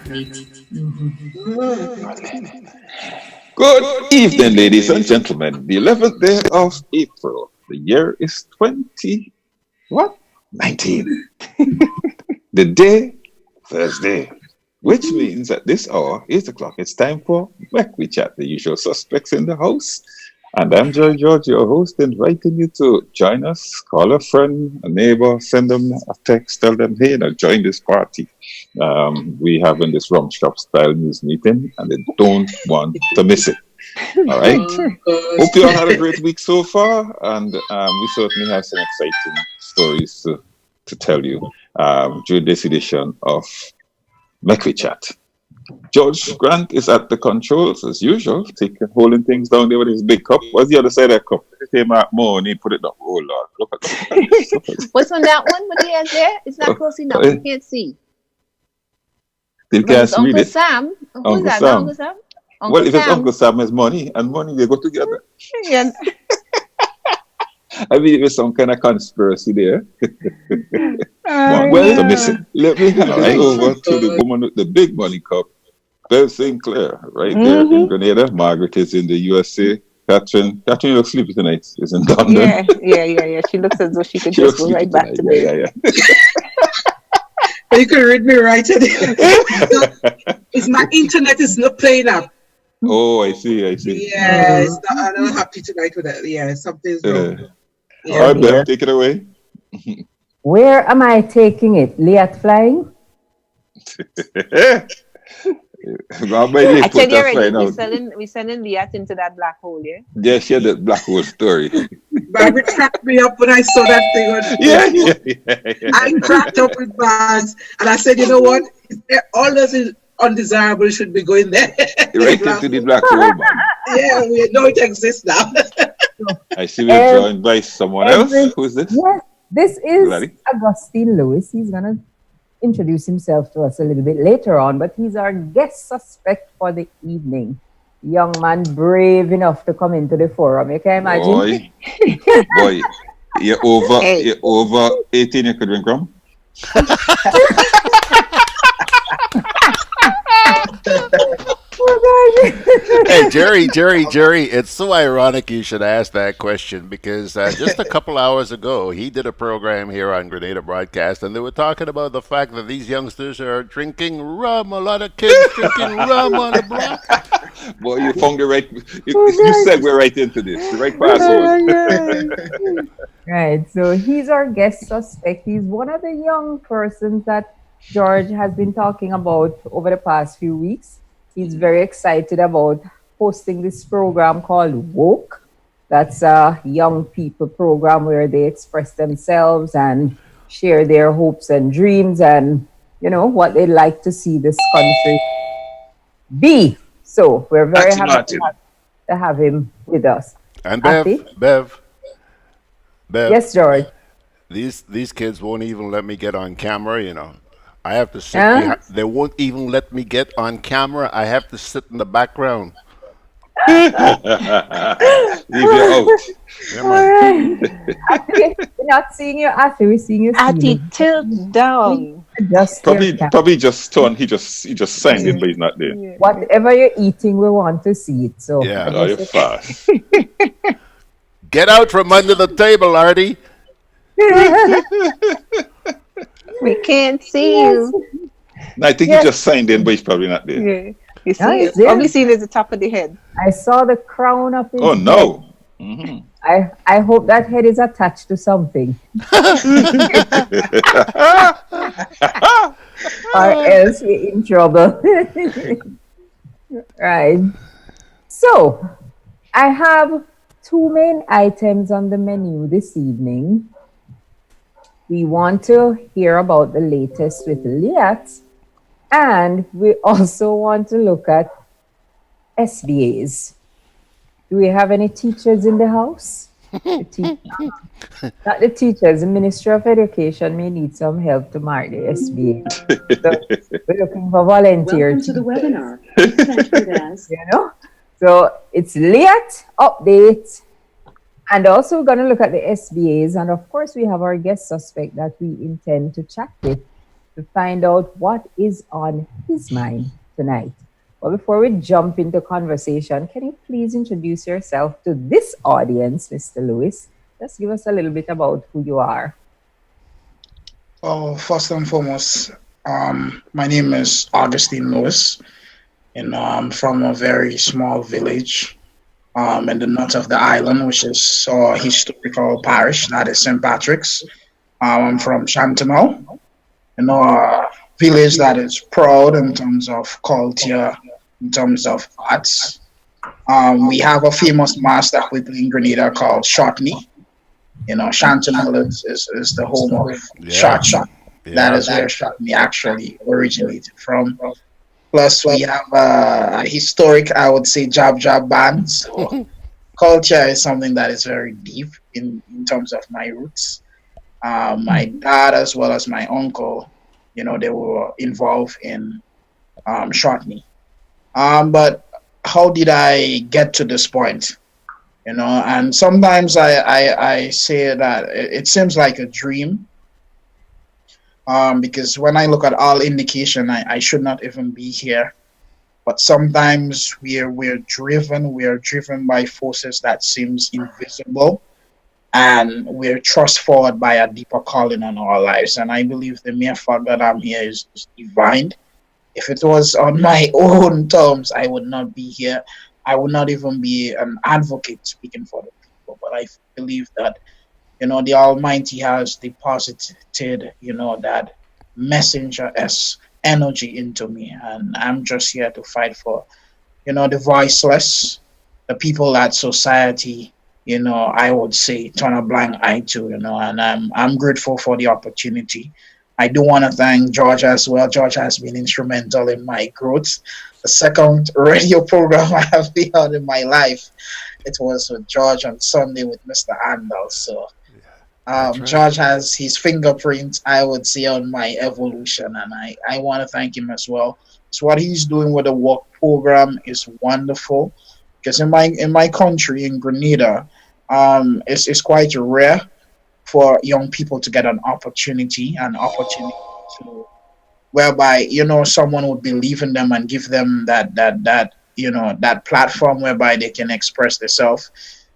right. Good evening, ladies and gentlemen. The 11th day of April. The year is 20, what? 19. The day, Thursday. Which means at this hour, 8 o'clock, it's time for Mek We Chat, the usual suspects in the house. And I'm George, your host, inviting you to join us. Call a friend, a neighbor, send them a text, tell them, hey, join this party. We having this rum shop style news meeting, and they don't want to miss it. All right. Hope you all had a great week so far, and we certainly have some exciting stories to tell you during this edition of Mek We Chat. George Grant is at the controls as usual, holding things down there with his big cup. What's the other side of that cup? He came out more and he put it down. Oh Lord, look at that. What's on that one? What he has there? It's not close enough. You can't see. You can't see Uncle it. Sam. Who's that? Sam. Uncle Sam? Well, if it's Uncle Sam, it's money, and money they go together. Yeah. I mean, there's some kind of conspiracy there. Well, to miss it. Let me hand it over to the woman with the big money cup, Beverley Sinclair, right there in Grenada. Margaret is in the USA. Catherine looks sleepy tonight. Is in London. Yeah. She looks as though she could just go right back to bed. Yeah. You can read me right today. It's my internet is not playing up. Oh, I see. Yeah, I'm not happy tonight with that. Yeah, something's wrong. Yeah. All right, Bev, take it away. Where am I taking it? LIAT flying? I tell you already, we're sending LIAT into that black hole, yeah? Yeah, share that black hole story. Margaret cracked me up when I saw that thing. Yeah. I cracked up with Baz, and I said, you know what? All those undesirable should be going there. Right into the black hole, man. Yeah, we know it exists now. I see we're joined by someone else. Who's this? Yes, this is Augustine Lewis. He's going to introduce himself to us a little bit later on, but he's our guest suspect for the evening. Young man brave enough to come into the forum. You can imagine. Boy, you're over 18, you could drink rum? Hey, Jerry, it's so ironic you should ask that question because just a couple hours ago, he did a program here on Grenada Broadcast, and they were talking about the fact that these youngsters are drinking rum. A lot of kids drinking rum on the block. Boy, you found the right, you said we're right into this, the right password. Right, so he's our guest suspect. He's one of the young persons that George has been talking about over the past few weeks. He's very excited about hosting this program called Woke. That's a young people program where they express themselves and share their hopes and dreams and, what they'd like to see this country be. So we're very happy to have him with us. And Bev. Yes, George. These kids won't even let me get on camera, I have to sit they won't even let me get on camera. I have to sit in the background. Leave you out. We're not seeing you after we're seeing you. Tilt down. Probably just turn. He just signed in, but he's not there. Yeah. Whatever you're eating, we want to see it. So you're fast. Get out from under the table, Artie. We can't see you. No, I think he just signed in, but he's probably not there. Yeah. You see it. Probably seen at the top of the head. I saw the crown of his head. No. Mm-hmm. I hope that head is attached to something. Or else we're in trouble. Right. So, I have two main items on the menu this evening. We want to hear about the latest with LIAT, and we also want to look at SBAs. Do we have any teachers in the house? Not the teachers. The Ministry of Education may need some help to mark the SBA. So we're looking for volunteers. Welcome to the webinar. Connected as. So it's LIAT update. And also we're going to look at the SBAs. And of course, we have our guest suspect that we intend to chat with to find out what is on his mind tonight. But before we jump into conversation, can you please introduce yourself to this audience, Mr. Lewis? Just give us a little bit about who you are. Well, first and foremost, my name is Augustine Lewis, and I'm from a very small village in the north of the island, which is a historical parish, that is St. Patrick's. I'm from Chantanel, a village that is proud in terms of culture, in terms of arts. We have a famous mass that we play in Grenada called Shotney. Chantanel is the home of shot. That is where Shotney actually originated from. Plus, we have a historic, I would say, jab band. So culture is something that is very deep in terms of my roots. My dad, as well as my uncle, they were involved in Shotney. But how did I get to this point? And sometimes I say that it seems like a dream, because when I look at all indication, I should not even be here. But sometimes we're driven by forces that seems invisible, and we're thrust forward by a deeper calling on our lives. And I believe the mere fact that I'm here is divine. If it was on my own terms, I would not be here. I would not even be an advocate speaking for the people. But I believe that, the Almighty has deposited, that messenger as energy into me. And I'm just here to fight for, the voiceless, the people that society, I would say turn a blind eye to, and I'm grateful for the opportunity. I do want to thank George as well. George has been instrumental in my growth. The second radio program I have been on in my life, it was with George on Sunday with Mr. Andal. So right. George has his fingerprint, I would say, on my evolution, and I want to thank him as well. So what he's doing with the work program is wonderful, because in my country, in Grenada, it's quite rare for young people to get an opportunity to whereby someone would believe in them and give them that platform whereby they can express themselves.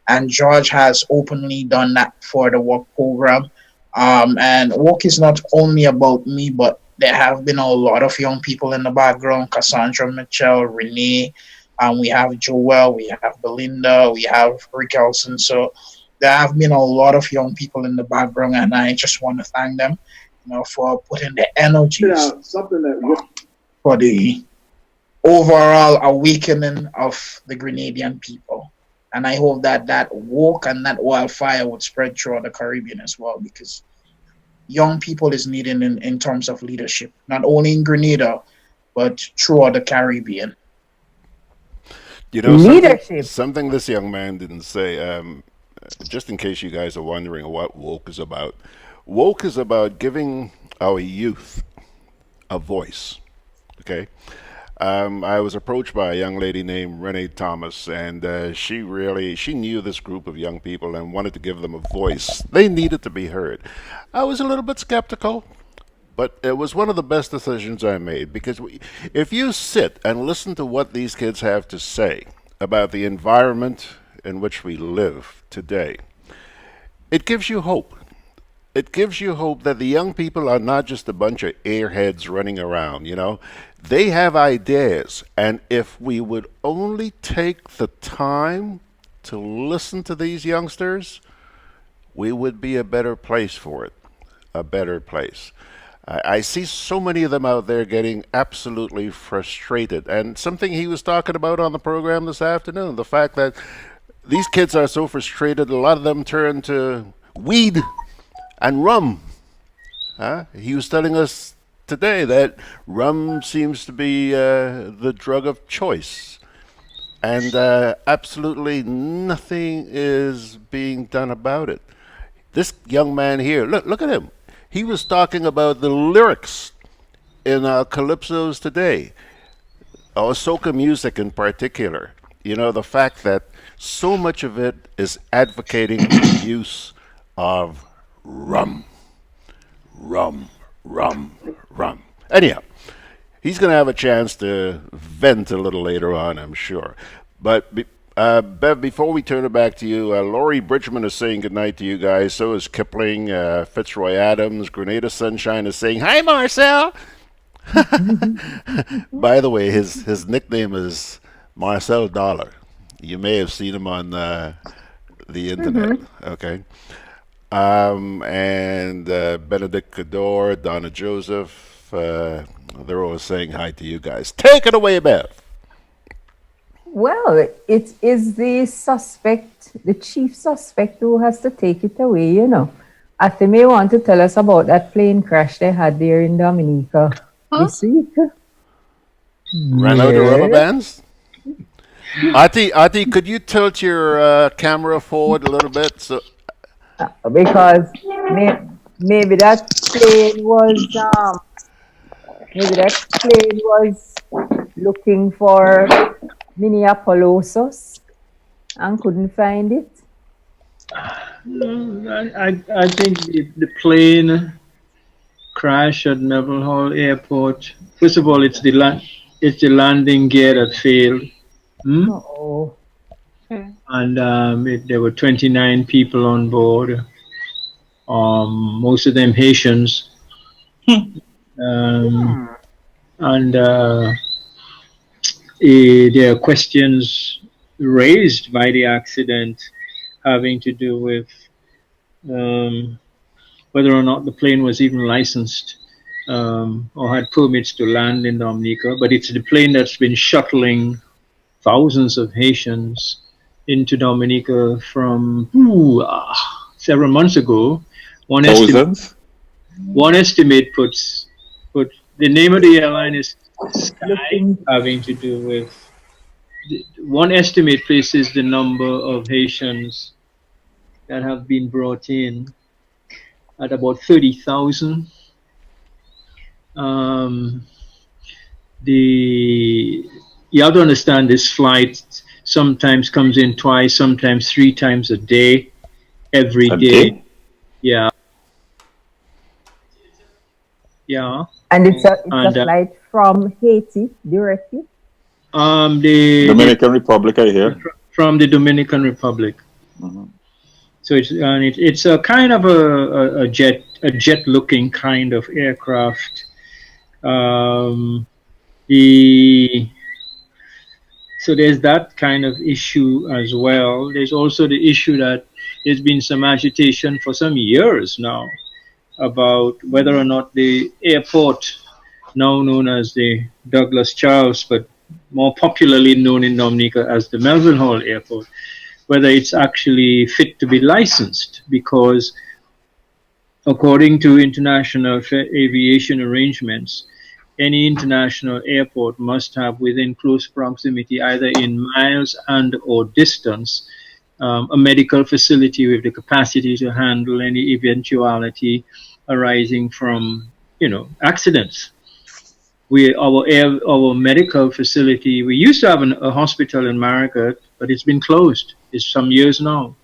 And George has openly done that for the work program. And work is not only about me, but there have been a lot of young people in the background: Cassandra, Mitchell, Renee. We have Joel, we have Belinda, we have Rick Elson. So there have been a lot of young people in the background, and I just want to thank them, for putting the energies for the overall awakening of the Grenadian people. And I hope that work and that wildfire would spread throughout the Caribbean as well, because young people is needed in terms of leadership, not only in Grenada, but throughout the Caribbean. Leadership. Something this young man didn't say, just in case you guys are wondering what woke is about. Woke is about giving our youth a voice. Okay? I was approached by a young lady named Renee Thomas, and she knew this group of young people and wanted to give them a voice. They needed to be heard. I was a little bit skeptical, but it was one of the best decisions I made, because if you sit and listen to what these kids have to say about the environment in which we live today, it gives you hope. It gives you hope that the young people are not just a bunch of airheads running around, They have ideas, and if we would only take the time to listen to these youngsters, we would be a better place for it, a better place. I see so many of them out there getting absolutely frustrated, and something he was talking about on the program this afternoon, the fact that these kids are so frustrated, a lot of them turn to weed and rum. He was telling us today that rum seems to be the drug of choice, and absolutely nothing is being done about it. This young man here, look at him. He was talking about the lyrics in calypsos today, or soca music in particular. The fact that so much of it is advocating the use of rum. rum. Anyhow, he's going to have a chance to vent a little later on, I'm sure. But Bev, before we turn it back to you, Laurie Bridgman is saying goodnight to you guys. So is Kipling, Fitzroy Adams, Grenada Sunshine is saying, hi, Marcel. By the way, his nickname is Marcel Dollar. You may have seen him on the internet. Okay. And Benedict Cador, Donna Joseph, they're all saying hi to you guys. Take it away, Bev. Well, it is the suspect, the chief suspect, who has to take it away, you know. Athy may want to tell us about that plane crash they had there in Dominica this week. Ran out of rubber bands? Athy, could you tilt your camera forward a little bit? So, because maybe that plane was looking for Minneapolis and couldn't find it. I think the plane crash at Melbourne Hall Airport. First of all, it's the landing gear that failed. And there were 29 people on board, most of them Haitians. And there are questions raised by the accident having to do with whether or not the plane was even licensed or had permits to land in Dominica. But it's the plane that's been shuttling thousands of Haitians into Dominica from several months ago. One estimate puts the name of the airline is Sky, having to do with one estimate places the number of Haitians that have been brought in at about 30,000. You have to understand this flight sometimes comes in twice, sometimes 3 times a day, every day. Yeah. And it's a flight from Haiti directly? The Dominican Republic, I hear. From the Dominican Republic. So it's a kind of a jet-looking kind of aircraft. So there's that kind of issue as well. There's also the issue that there's been some agitation for some years now about whether or not the airport, now known as the Douglas Charles, but more popularly known in Dominica as the Melville Hall Airport, whether it's actually fit to be licensed, because according to international aviation arrangements, any international airport must have within close proximity, either in miles and or distance, a medical facility with the capacity to handle any eventuality arising from, accidents. Our medical facility, we used to have a hospital in Margaret, but it's been closed. It's some years now.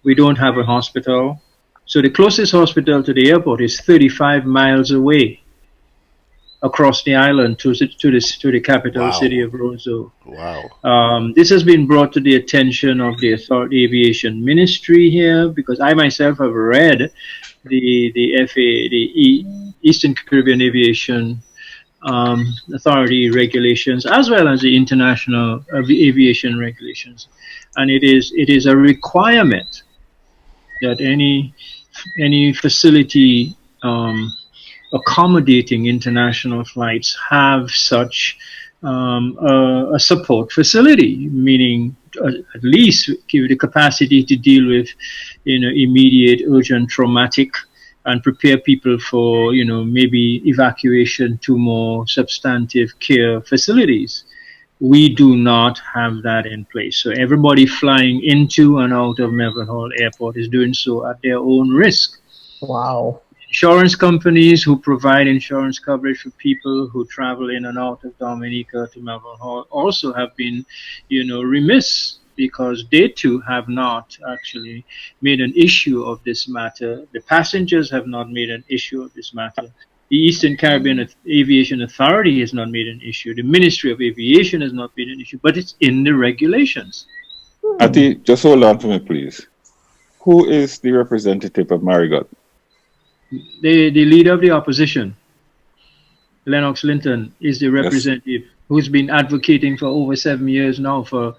We don't have a hospital. So the closest hospital to the airport is 35 miles away across the island to the capital city of Roseau. Wow. This has been brought to the attention of the Aviation Ministry here, because I myself have read the Eastern Caribbean Aviation Authority regulations, as well as the international aviation regulations, and it is a requirement that any facility accommodating international flights have such a support facility, meaning at least give the capacity to deal with immediate, urgent, traumatic, and prepare people for maybe evacuation to more substantive care facilities. We do not have that in place. So everybody flying into and out of Melbourne Hall Airport is doing so at their own risk. Wow. Insurance companies who provide insurance coverage for people who travel in and out of Dominica to Melbourne Hall also have been, remiss, because they too have not actually made an issue of this matter. The passengers have not made an issue of this matter. The Eastern Caribbean Aviation Authority has not made an issue. The Ministry of Aviation has not made an issue, but it's in the regulations. Ati, just hold on for me, please. Who is the representative of Margaret? The leader of the opposition, Lennox Linton, is the representative who's been advocating for over 7 years now for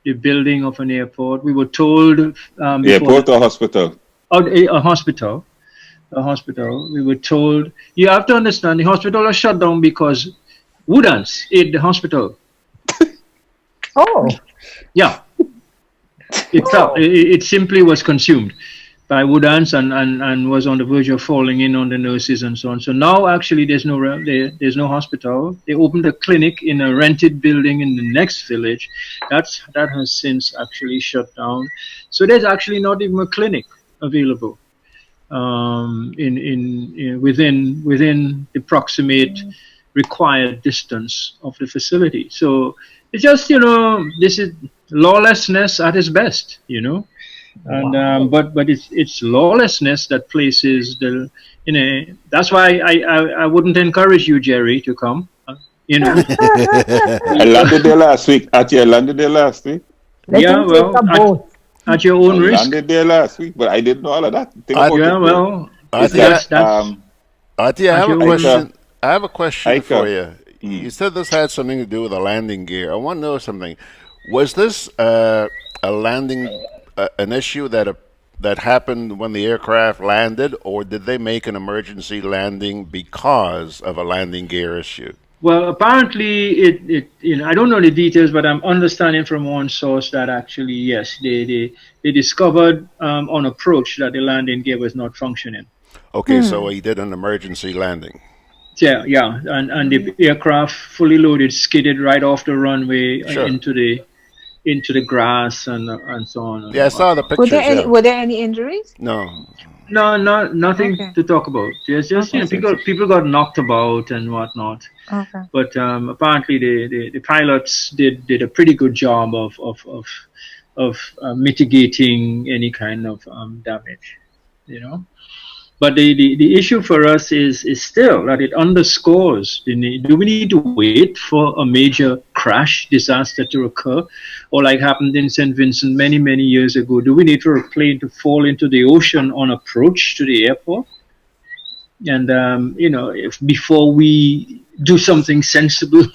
the building of an airport. We were told airport or hospital? A hospital. A hospital. We were told, you have to understand, the hospital was shut down because wood ants ate the hospital. Oh. Yeah. It simply was consumed by wood ants and was on the verge of falling in on the nurses and so on. So now actually there's no hospital. They opened a clinic in a rented building in the next village. That has since actually shut down. So there's actually not even a clinic available within the proximate required distance of the facility. So it's just, this is lawlessness at its best, and but it's lawlessness that places that's why I wouldn't encourage you, Jerry, to come. I landed there last week. Actually, I landed there last week. Yeah, well, at your own risk. I landed there last week, but I didn't know all of that. I have a question for you. You said this had something to do with a landing gear. I want to know something. Was this a landing, an issue that happened when the aircraft landed, or did they make an emergency landing because of a landing gear issue? Well, apparently, I don't know the details, but I'm understanding from one source that actually, yes, they discovered on approach that the landing gear was not functioning. Okay, so he did an emergency landing. Yeah, and the aircraft, fully loaded, skidded right off the runway into the grass and so on. Yeah, I saw the pictures. Were there any injuries? No. No, nothing to talk about. It's just people got knocked about and whatnot. Okay. But apparently the pilots did a pretty good job of mitigating any kind of damage, But the issue for us is still that it underscores the need. Do we need to wait for a major crash disaster to occur, or like happened in St. Vincent many years ago? Do we need for a plane to fall into the ocean on approach to the airport? And if before we do something sensible,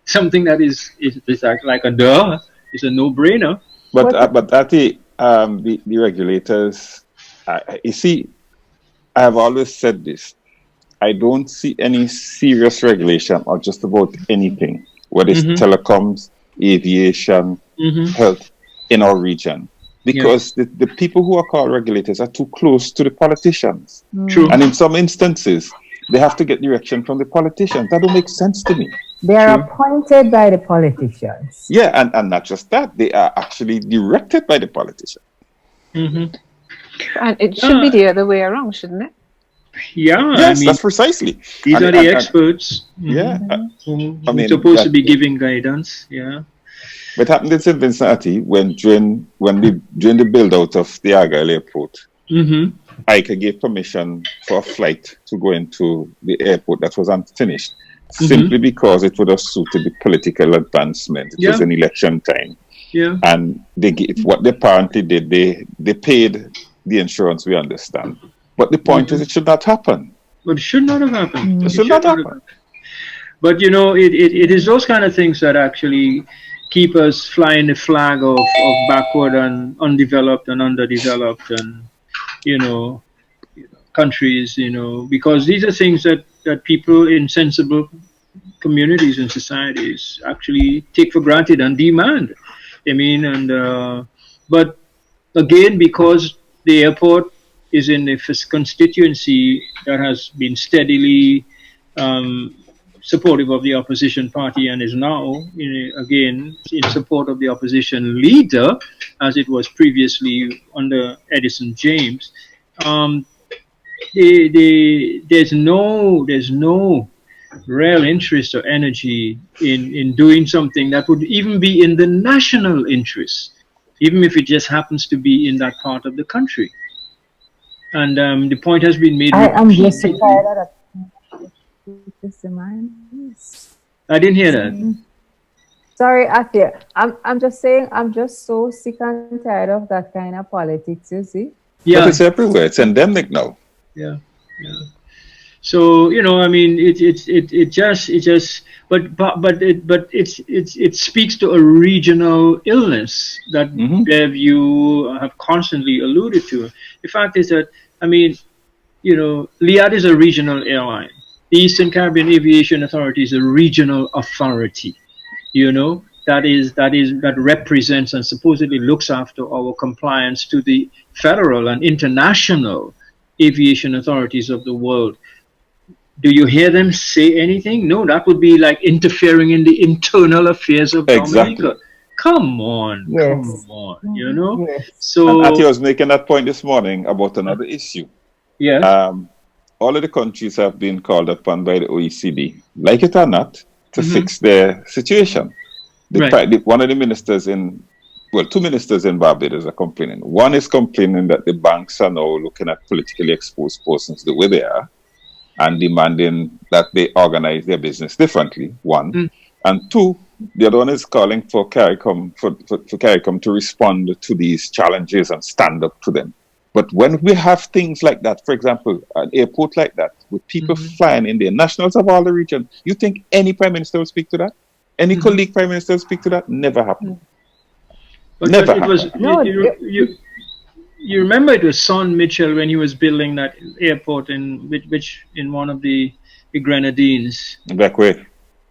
something that is like a duh, it's a no-brainer. But Ati, the regulators, you see. I have always said this. I don't see any serious regulation or just about anything, whether it's telecoms, aviation, health in our region. Because the people who are called regulators are too close to the politicians. True. And in some instances, they have to get direction from the politicians. That don't make sense to me. They are appointed by the politicians. Yeah, and not just that. They are actually directed by the politicians. And it should be the other way around, shouldn't it? Yeah, yes, that's precisely. These are the experts. Yeah, supposed to be giving guidance. Yeah. What happened in St. Vincent during the build out of the Argyle Airport, ICA gave permission for a flight to go into the airport that was unfinished, simply because it would have suited the political advancement. It was an election time. Yeah. And what they apparently did, they paid the insurance, we understand. But the point is, it should not happen. But it should not have happened. It should not happen. But, it is those kind of things that actually keep us flying the flag of backward and undeveloped and underdeveloped and, countries, because these are things that people in sensible communities and societies actually take for granted and demand. But again, because the airport is in a constituency that has been steadily supportive of the opposition party and is now, again, in support of the opposition leader, as it was previously under Edison James, there's no real interest or energy in doing something that would even be in the national interest, even if it just happens to be in that part of the country. And the point has been made. I'm just tired of that. Just a man. Yes. I didn't hear that. Sorry, Athia. I'm just saying, I'm just so sick and tired of that kind of politics, you see? Yeah. But it's everywhere. It's endemic now. Yeah, yeah. So, you know, I mean, it speaks to a regional illness that Bev, you have constantly alluded to. The fact is that, I mean, you know, LIAT is a regional airline. The Eastern Caribbean Aviation Authority is a regional authority. You know, that represents and supposedly looks after our compliance to the federal and international aviation authorities of the world. Do you hear them say anything? No, that would be like interfering in the internal affairs of Dominica. Come on, come on, you know? So, and Ati was making that point this morning about another issue. Yeah. All of the countries have been called upon by the OECD, like it or not, to fix their situation. One of the ministers two ministers in Barbados are complaining. One is complaining that the banks are now looking at politically exposed persons the way they are and demanding that they organize their business differently, one. And two, the other one is calling for CARICOM, for CARICOM to respond to these challenges and stand up to them. But when we have things like that, for example, an airport like that, with people flying in there, nationals of all the region, you think any prime minister will speak to that? Any colleague prime minister will speak to that? Never happened. Never happened. You remember it was Son Mitchell when he was building that airport in one of the Grenadines. Back where?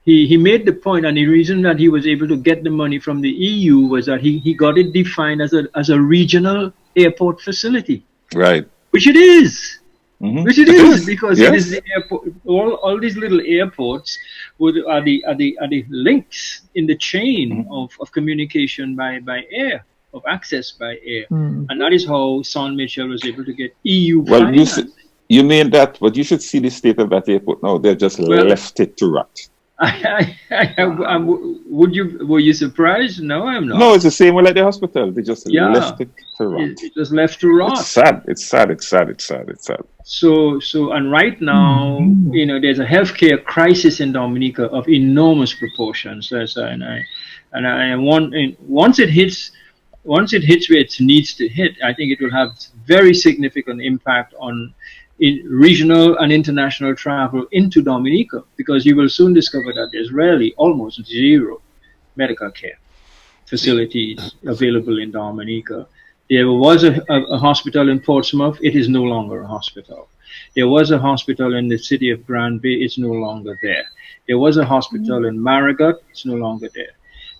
He made the point, and the reason that he was able to get the money from the EU was that he got it defined as a regional airport facility. Right. Which it is. Which it is, because it is the airport. All these little airports are the links in the chain of communication by air, of access by air, and that is how Son Mitchell was able to get EU finance. You mean that? But you should see the state of that airport now. They've just left it to rot. Were you surprised? No, I'm not. No, it's the same way like the hospital. They just left it to rot. It just left to rot. It's sad. It's sad. It's sad. It's sad. It's sad. So, and right now, you know, there's a healthcare crisis in Dominica of enormous proportions. Once it hits where it needs to hit, I think it will have very significant impact on regional and international travel into Dominica, because you will soon discover that there's really almost zero medical care facilities available in Dominica. There was a hospital in Portsmouth. It is no longer a hospital. There was a hospital in the city of Grand Bay. It's no longer there. There was a hospital in Margaret. It's no longer there.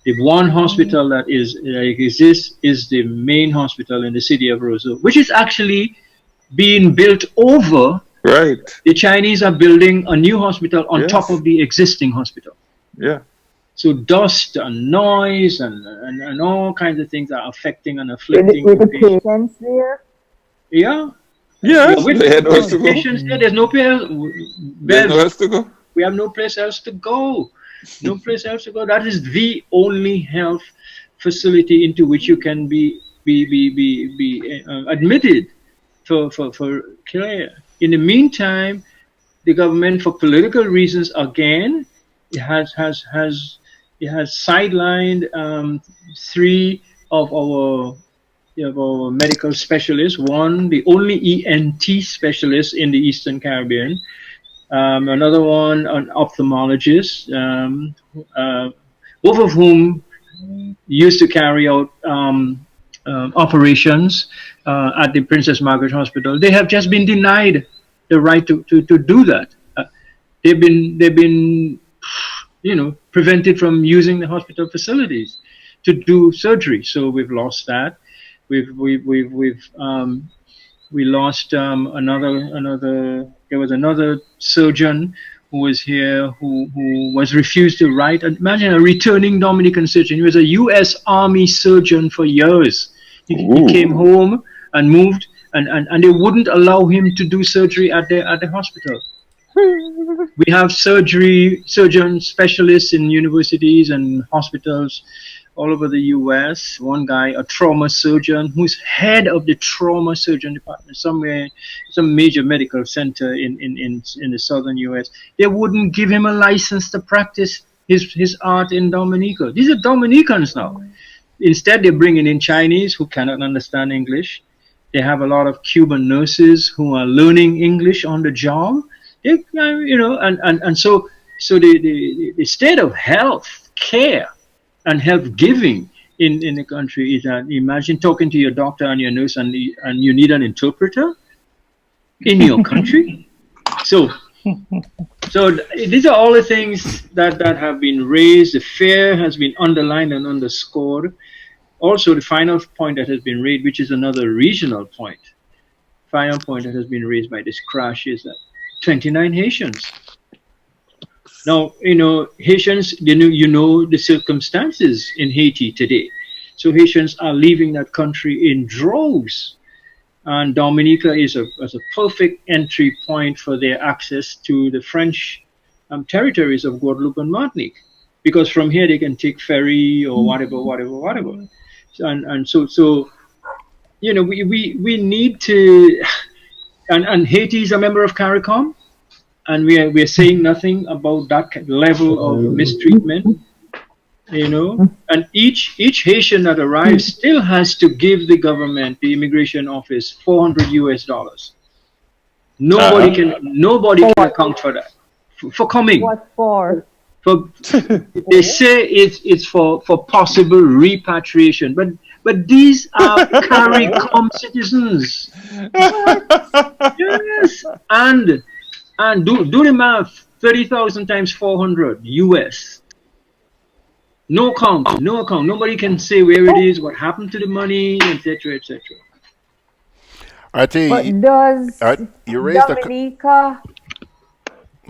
The one hospital that exists is the main hospital in the city of Roseau, which is actually being built over. Right. The Chinese are building a new hospital on top of the existing hospital. Yeah. So dust and noise and all kinds of things are affecting and afflicting with the patients there. Yeah. Yeah. With the patients there, there's no place. There's nowhere else to go. We have no place else to go. No place else to go. That is the only health facility into which you can be admitted for care. In the meantime, the government, for political reasons, again, has sidelined 3 of our medical specialists. One, the only ENT specialist in the Eastern Caribbean. Another one, an ophthalmologist, both of whom used to carry out operations at the Princess Margaret Hospital. They have just been denied the right to do that. They've been prevented from using the hospital facilities to do surgery. So we've lost that. We lost another. There was another surgeon who was here who was refused to write. Imagine a returning Dominican surgeon. He was a U.S. Army surgeon for years. He came home and moved, and they wouldn't allow him to do surgery at the hospital. We have surgeon specialists in universities and hospitals all over the US. One guy, a trauma surgeon, who's head of the trauma surgeon department somewhere, some major medical center in the southern US. They wouldn't give him a license to practice his art in Dominica. These are Dominicans now. Instead, they're bringing in Chinese who cannot understand English. They have a lot of Cuban nurses who are learning English on the job. They, you know, and so the state of health care and health giving in the country is that, imagine talking to your doctor and your nurse and you need an interpreter in your country. So these are all the things that have been raised. The fear has been underlined and underscored. Also, the final point that has been raised, which is another regional point, final point that has been raised by this crash, is that 29 Haitians. Now, you know, Haitians, you know the circumstances in Haiti today. So Haitians are leaving that country in droves. And Dominica is a perfect entry point for their access to the French territories of Guadeloupe and Martinique. Because from here they can take ferry or whatever. And so you know, we need to, and Haiti is a member of CARICOM, and we are saying nothing about that level of mistreatment, you know. And each Haitian that arrives still has to give the government, the immigration office, $400 US. Nobody can account for that, for coming. What for? They say it's for possible repatriation, but these are CARICOM citizens. Yes, and do the math. 30,000 times 400 US. No account. Nobody can say where it is, what happened to the money, etc., etc. But does you raised Dominica?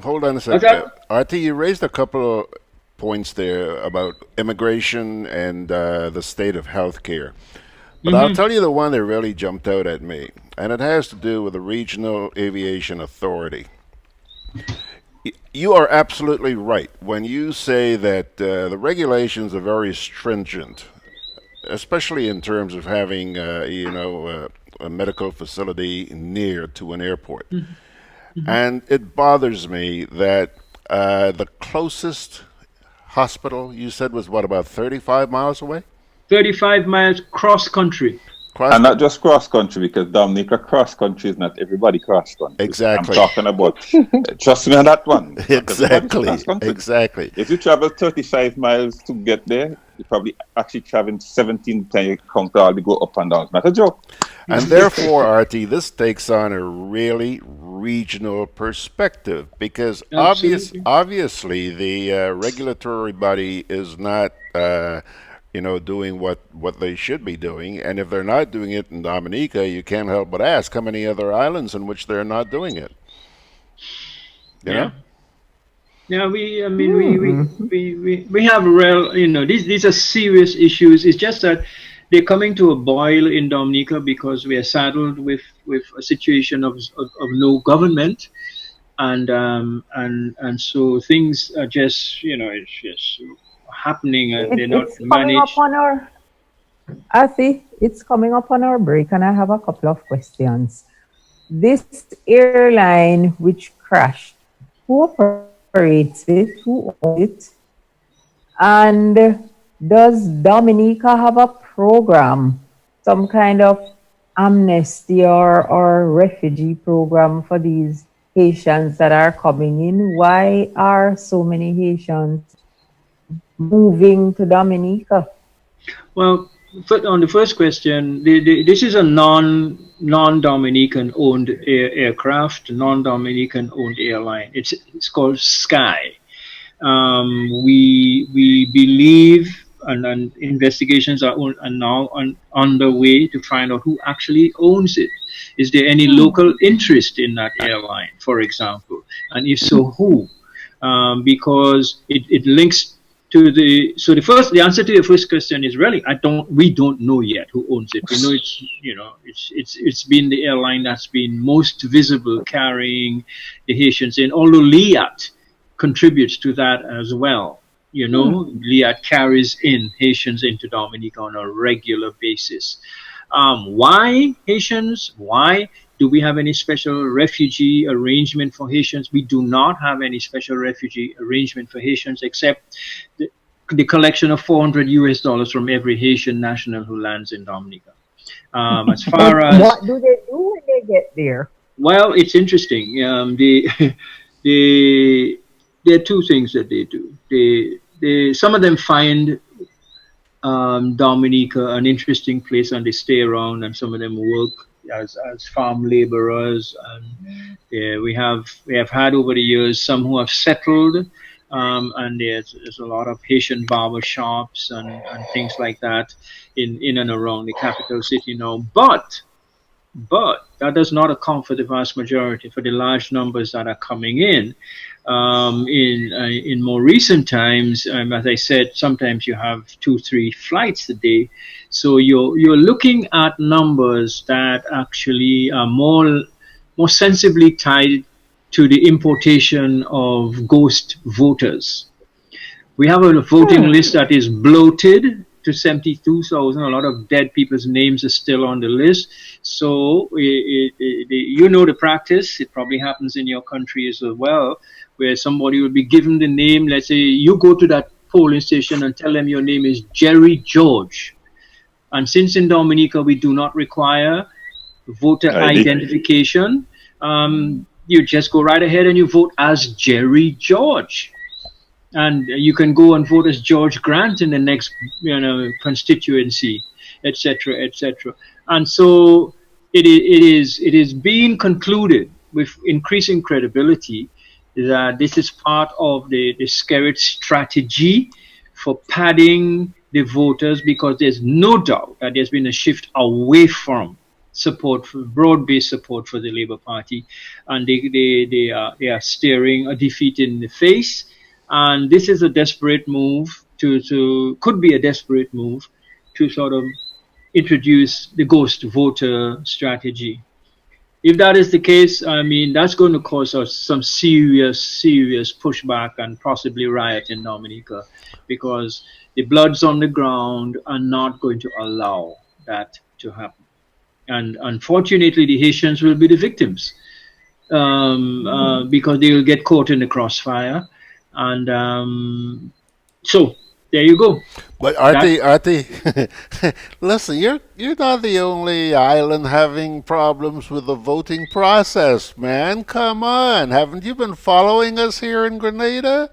Hold on a second. RT, you raised a couple of points there about immigration and the state of healthcare. But I'll tell you the one that really jumped out at me, and it has to do with the Regional Aviation Authority. You are absolutely right when you say that the regulations are very stringent, especially in terms of having, a medical facility near to an airport. And it bothers me that the closest hospital, you said, was what, about 35 miles away? 35 miles cross country. And not just cross country, because Dominica cross country is not everybody cross country. Exactly. I'm talking about, trust me on that one. Exactly. If you travel 35 miles to get there, you're probably actually traveling 17 times you count all the go up and down. It's not a joke. And therefore, RT, this takes on a really regional perspective, because obviously the regulatory body is not doing what they should be doing. And if they're not doing it in Dominica, you can't help but ask how many other islands in which they're not doing it. You know? Yeah, we have real, these are serious issues. It's just that they're coming to a boil in Dominica because we are saddled with a situation of no government, and so things are just, it's just happening, and they're not managed. It's coming up on our break, and I have a couple of questions. This airline which crashed, who operates it? Who owns it? And does Dominica have a program, some kind of amnesty or refugee program for these Haitians that are coming in? Why are so many Haitians moving to Dominica? Well, on the first question, this is a non-Dominican owned aircraft, non-Dominican owned airline. It's called Sky. We believe, and investigations are now underway to find out who actually owns it. Is there any local interest in that airline, for example? And if so, who? Because it links to the answer to your first question is really we don't know yet who owns it. We know it's been the airline that's been most visible carrying the Haitians in, although LIAT contributes to that as well. LIAT carries in Haitians into Dominica on a regular basis. Why Haitians? Why do we have any special refugee arrangement for Haitians? We do not have any special refugee arrangement for Haitians except the collection of $400 from every Haitian national who lands in Dominica. As far as what do they do when they get there? Well, it's interesting. There are two things that they do. Some of them find Dominica an interesting place and they stay around, and some of them work as farm laborers. And we have had over the years some who have settled, and there's a lot of Haitian barber shops and things like that in and around the capital city now. But that does not account for the vast majority, for the large numbers that are coming in. In more recent times, as I said, sometimes you have 2-3 flights a day. So you're looking at numbers that actually are more sensibly tied to the importation of ghost voters. We have a voting list that is bloated to 72,000. A lot of dead people's names are still on the list. So the practice. It probably happens in your country as well, where somebody will be given the name. Let's say you go to that polling station and tell them your name is Jerry George. And since in Dominica we do not require voter identification, you just go right ahead and you vote as Jerry George. And you can go and vote as George Grant in the next, constituency, etc., etc. And so it is being concluded with increasing credibility that this is part of the Skerrit strategy for padding the voters, because there's no doubt that there's been a shift away from broad-based support for the Labour Party, and they are staring a defeat in the face. And this is a desperate move could be a desperate move to sort of introduce the ghost voter strategy. If that is the case, I mean, that's going to cause us some serious pushback and possibly riot in Dominica, because the bloods on the ground are not going to allow that to happen. And unfortunately, the Haitians will be the victims because they will get caught in the crossfire. And so there you go. But aren't they? Listen, you're not the only island having problems with the voting process, man. Come on, haven't you been following us here in Grenada?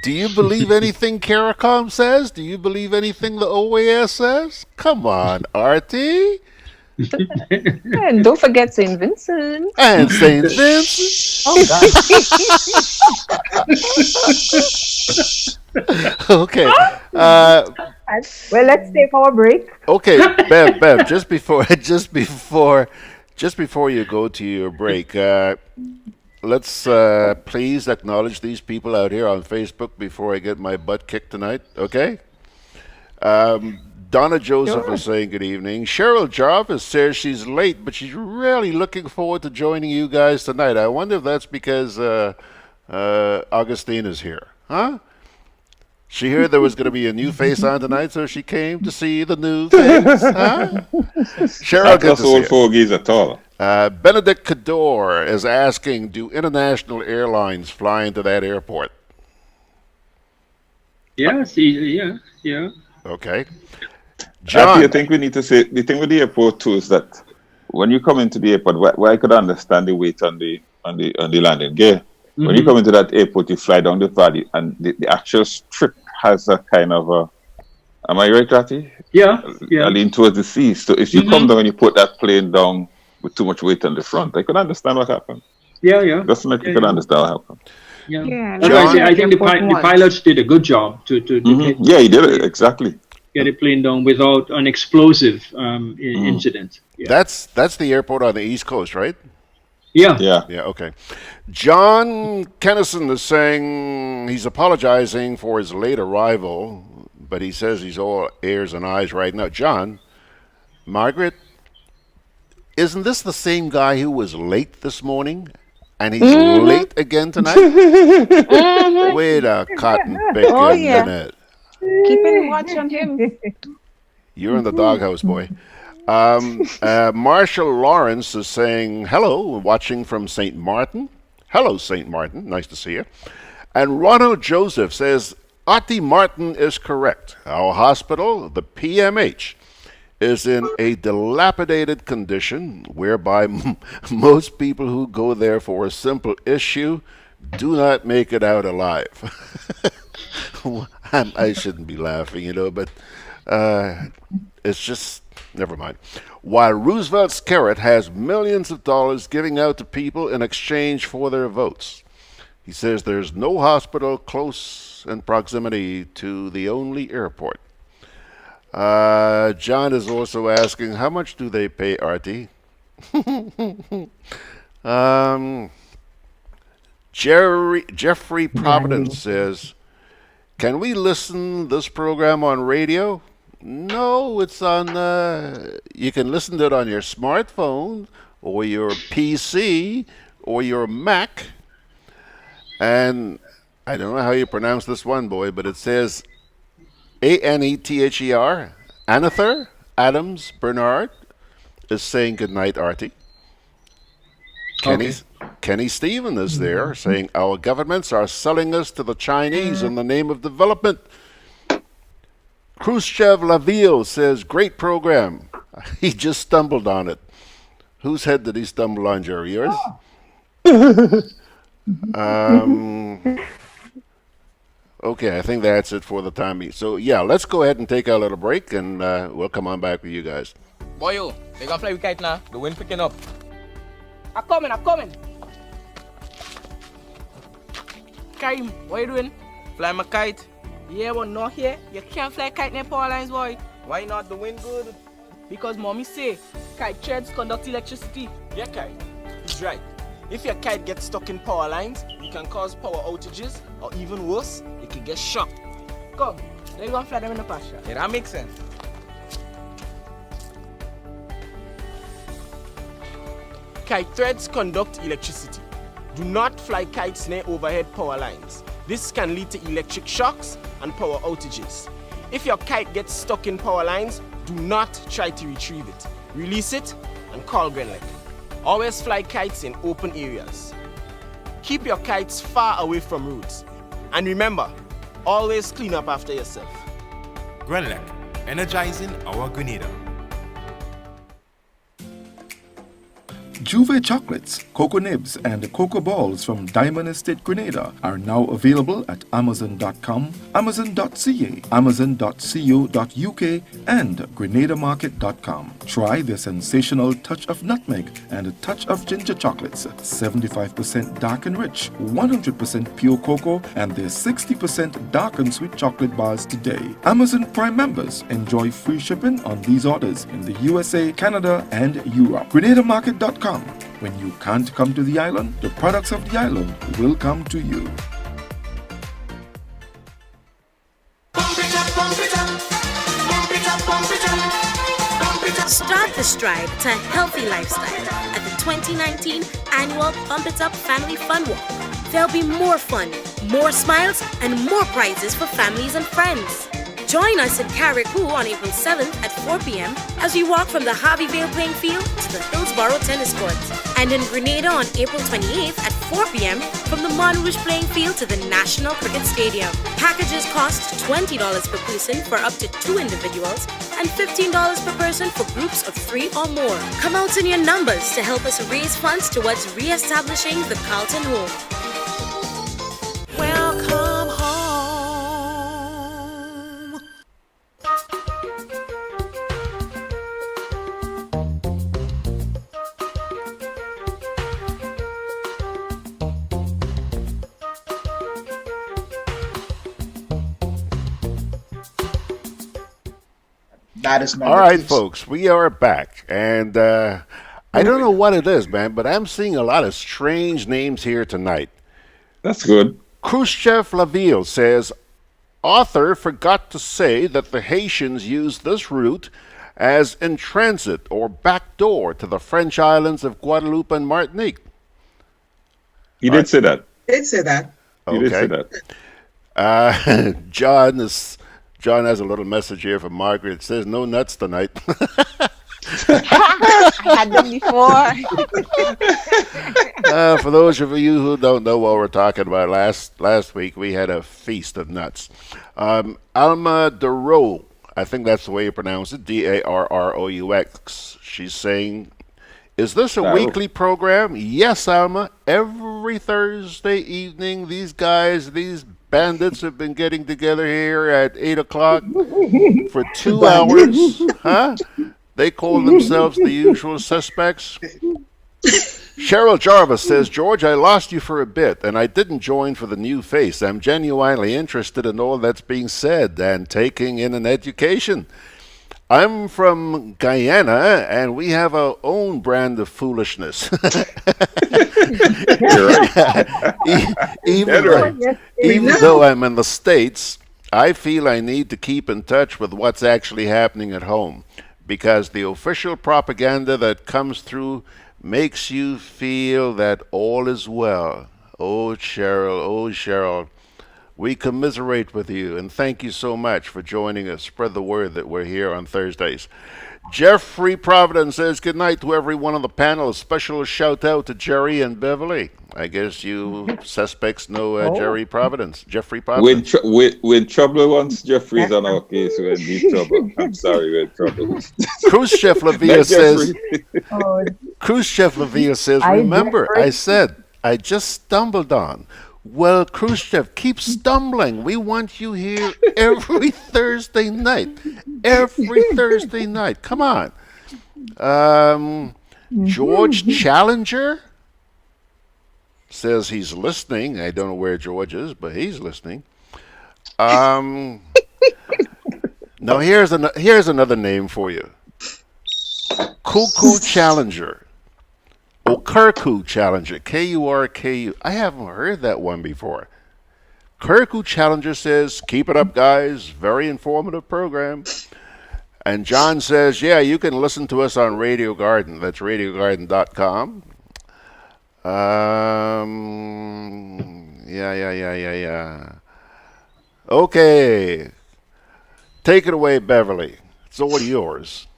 Do you believe anything CARICOM says? Do you believe anything the OAS says? Come on, Artie. And don't forget St. Vincent. And St. Vincent. Oh, God. Okay. Well, let's take our break. Okay, Bev. Just before you go to your break, let's please acknowledge these people out here on Facebook before I get my butt kicked tonight. Okay. Donna Joseph is saying good evening. Cheryl Jarvis says she's late, but she's really looking forward to joining you guys tonight. I wonder if that's because Augustine is here, huh? She heard there was going to be a new face on tonight, so she came to see the new face, huh? Cheryl, good to see old fogies at all. Benedict Cador is asking, do international airlines fly into that airport? Yes, yeah. Okay. John, I think we need to say the thing with the airport too is that when you come into the airport, where I could understand the wait on the landing gear. Mm-hmm. When you come into that airport, you fly down the valley, and the actual strip has a kind of a. Am I right, Ratty? Yeah. I lean towards the sea. So if you come down and you put that plane down with too much weight on the front, I could understand what happened. Yeah. Just like you could understand what happened. Yeah. I think the pilots did a good job to yeah, he did it exactly. Get a plane down without an explosive incident. Yeah. That's the airport on the East Coast, right? Yeah. Okay. John Kennison is saying he's apologizing for his late arrival, but he says he's all ears and eyes right now. John, Margaret, isn't this the same guy who was late this morning? And he's late again tonight? Wait a cotton picking Oh, yeah. minute. Keeping watch on him. You're in the doghouse, boy. Marshall Lawrence is saying, hello, watching from St. Martin. Hello, St. Martin. Nice to see you. And Ronald Joseph says, Auntie Martin is correct. Our hospital, the PMH, is in a dilapidated condition whereby most people who go there for a simple issue do not make it out alive. I shouldn't be laughing, but it's just, never mind. While Roosevelt's carrot has millions of dollars giving out to people in exchange for their votes. He says there's no hospital close in proximity to the only airport. John is also asking, how much do they pay Artie? Jeffrey Providence says, can we listen this program on radio? No, it's on, you can listen to it on your smartphone or your PC or your Mac. And I don't know how you pronounce this one, boy, but it says Anether, Anether Adams Bernard is saying goodnight, Artie. Kenny Stephen is there saying our governments are selling us to the Chinese in the name of development. Khrushchev Laville says, great program. He just stumbled on it. Whose head did he stumble on, Jerry? Yours? Okay, I think that's it for the time being. So, yeah, let's go ahead and take our little break, and we'll come on back with you guys. Boy, they gonna fly with kite now. The wind picking up. I'm coming. Karim, what you doing? Fly my kite. Yeah, but not here. You can't fly kite near power lines, boy. Why not? The wind good. Because mommy say, kite threads conduct electricity. Yeah, kite. He's right. If your kite gets stuck in power lines, it can cause power outages, or even worse, it can get shocked. Come, let's go and fly them in the pasture. Yeah, that makes sense. Kite threads conduct electricity. Do not fly kites near overhead power lines. This can lead to electric shocks and power outages. If your kite gets stuck in power lines, do not try to retrieve it. Release it and call GRENADAB. Always fly kites in open areas. Keep your kites far away from roads. And remember, always clean up after yourself. GRENADAB, energizing our Grenada. Juve chocolates, cocoa nibs, and cocoa balls from Diamond Estate Grenada are now available at Amazon.com, Amazon.ca, Amazon.co.uk, and GrenadaMarket.com. Try the sensational touch of nutmeg and a touch of ginger chocolates, 75% dark and rich, 100% pure cocoa, and their 60% dark and sweet chocolate bars today. Amazon Prime members enjoy free shipping on these orders in the USA, Canada, and Europe. GrenadaMarket.com. When you can't come to the island, the products of the island will come to you. Start the stride to a healthy lifestyle at the 2019 annual Pump It Up Family Fun Walk. There'll be more fun, more smiles, and more prizes for families and friends. Join us in Carriacou on April 7th at 4 p.m. as we walk from the Harveyvale playing field to the Hillsborough tennis courts, and in Grenada on April 28th at 4 p.m. from the Montrouge playing field to the National Cricket Stadium. Packages cost $20 per person for up to 2 individuals and $15 per person for groups of 3 or more. Come out in your numbers to help us raise funds towards re-establishing the Carlton Home. Welcome home. That is not all right, folks. We are back, and I don't know what it is, man, but I'm seeing a lot of strange names here tonight. That's good. Khrushchev Laville says, author forgot to say that the Haitians used this route as in transit or backdoor to the French islands of Guadeloupe and Martinique. He did say that. Did say that. He did say that. John has a little message here from Margaret. It says no nuts tonight. I had them before. For those of you who don't know what we're talking about, last week we had a feast of nuts. Alma Darroux, I think that's the way you pronounce it, Darroux. She's saying, is this a weekly program? Yes, Alma. Every Thursday evening, these bandits have been getting together here at 8 o'clock for 2 hours. Huh? They call themselves the usual suspects. Cheryl Jarvis says, George, I lost you for a bit, and I didn't join for the new face. I'm genuinely interested in all that's being said and taking in an education. I'm from Guyana, and we have our own brand of foolishness. Even though I'm in the States, I feel I need to keep in touch with what's actually happening at home, because the official propaganda that comes through makes you feel that all is well. Oh, Cheryl, we commiserate with you, and thank you so much for joining us. Spread the word that we're here on Thursdays. Jeffrey Providence says, good night to everyone on the panel. A special shout out to Jerry and Beverly. I guess you suspects know Jeffrey Providence. When trouble once Jeffrey's on our case, we're in deep trouble. I'm sorry, we're in trouble. Khrushchev Laville says, remember, I said, I just stumbled on. Well, Khrushchev, keep stumbling. We want you here every Thursday night. Every Thursday night. Come on. George Challenger says he's listening. I don't know where George is, but he's listening. Now, here's another name for you. Cuckoo Challenger. Kurku Challenger, Kurku. I haven't heard that one before. Kurku Challenger says, keep it up, guys. Very informative program. And John says, yeah, you can listen to us on Radio Garden. That's radiogarden.com. Yeah. Okay. Take it away, Beverly. It's all yours.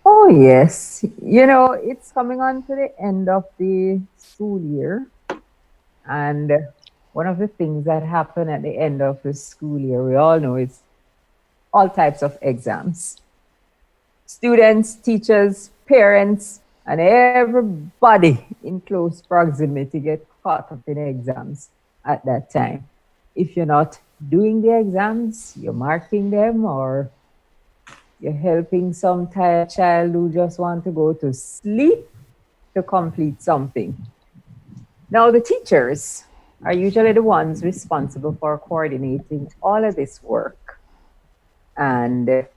Oh, yes. It's coming on to the end of the school year. And one of the things that happen at the end of the school year, we all know, is all types of exams. Students, teachers, parents, and everybody in close proximity get caught up in exams at that time. If you're not doing the exams, you're marking them, or you're helping some tired child who just want to go to sleep to complete something. Now, the teachers are usually the ones responsible for coordinating all of this work. And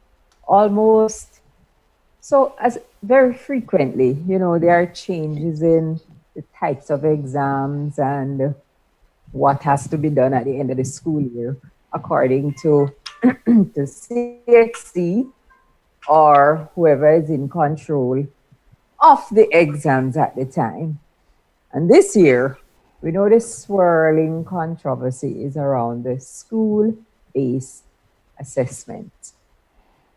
very frequently, there are changes in the types of exams and what has to be done at the end of the school year according to the CXC or whoever is in control of the exams at the time. And this year, we know the swirling controversy is around the school-based assessment.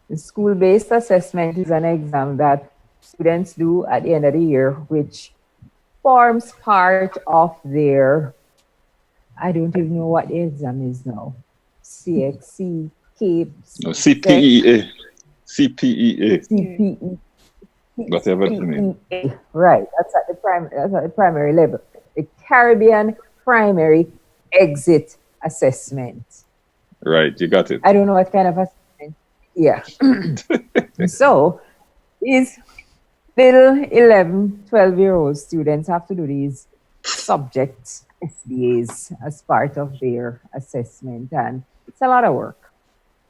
The school-based assessment is an exam that students do at the end of the year, which forms part of their, I don't even know what the exam is now, CXC, CAPES, CPEA. Whatever the name. Right, that's at the primary level. The Caribbean Primary Exit Assessment. Right, you got it. I don't know what kind of assessment. Yeah. So these little 11, 12-year-old students have to do these subjects, SBAs, as part of their assessment, and it's a lot of work.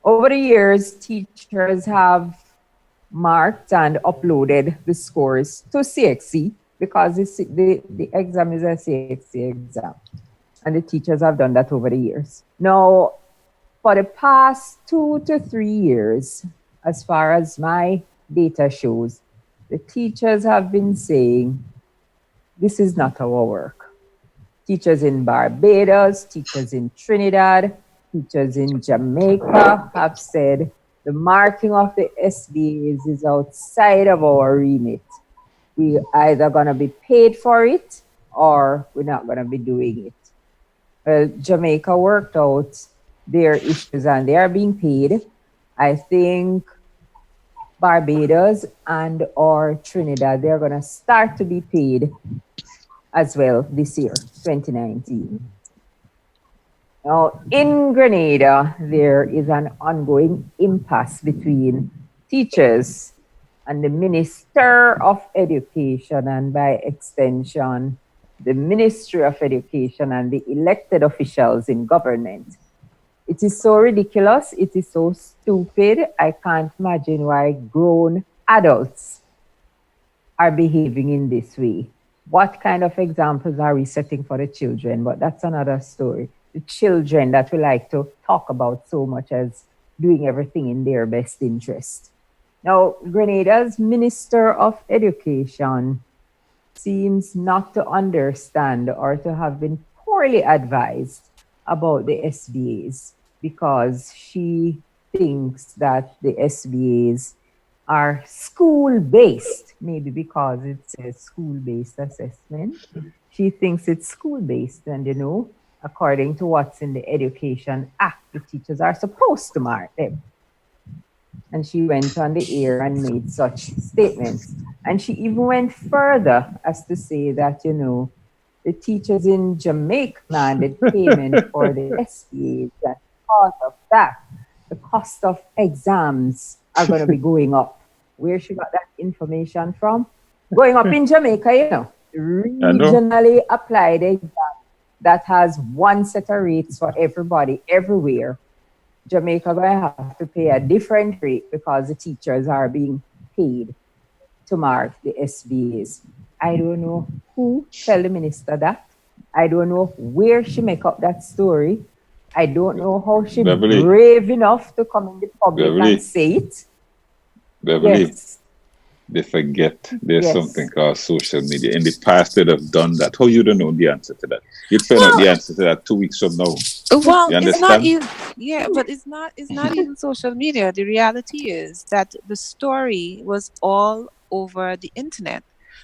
Over the years, teachers have marked and uploaded the scores to CXC because the exam is a CXC exam. And the teachers have done that over the years. Now, for the past 2 to 3 years, as far as my data shows, the teachers have been saying, this is not our work. Teachers in Barbados, teachers in Trinidad, teachers in Jamaica have said the marking of the SBAs is outside of our remit. We either going to be paid for it or we're not going to be doing it. Well, Jamaica worked out their issues and they are being paid. I think Barbados and or Trinidad, they're going to start to be paid as well this year, 2019. Now, in Grenada, there is an ongoing impasse between teachers and the Minister of Education, and by extension, the Ministry of Education and the elected officials in government. It is so ridiculous, it is so stupid, I can't imagine why grown adults are behaving in this way. What kind of examples are we setting for the children? But that's another story. The children that we like to talk about so much as doing everything in their best interest. Now, Grenada's Minister of Education seems not to understand or to have been poorly advised about the SBAs because she thinks that the SBAs are school-based, maybe because it says school-based assessment. She thinks it's school-based, and you know, according to what's in the Education Act, the teachers are supposed to mark them. And she went on the air and made such statements. And she even went further as to say that, you know, the teachers in Jamaica demanded payment for the SBAs, and because of that, the cost of exams are going to be going up. Where she got that information from? Going up in Jamaica, you know, regionally applied exam that has one set of rates for everybody, everywhere. Jamaica going to have to pay a different rate because the teachers are being paid to mark the SBAs. I don't know who tell the minister that. I don't know where she make up that story. I don't know how she brave enough to come in the public and say it. Beverley, yes. They forget there's something called social media. In the past, they'd have done that. How you don't know the answer to that? You'd find out the answer to that 2 weeks from now. Well, it's not even, but it's not even social media. The reality is that the story was all over the internet.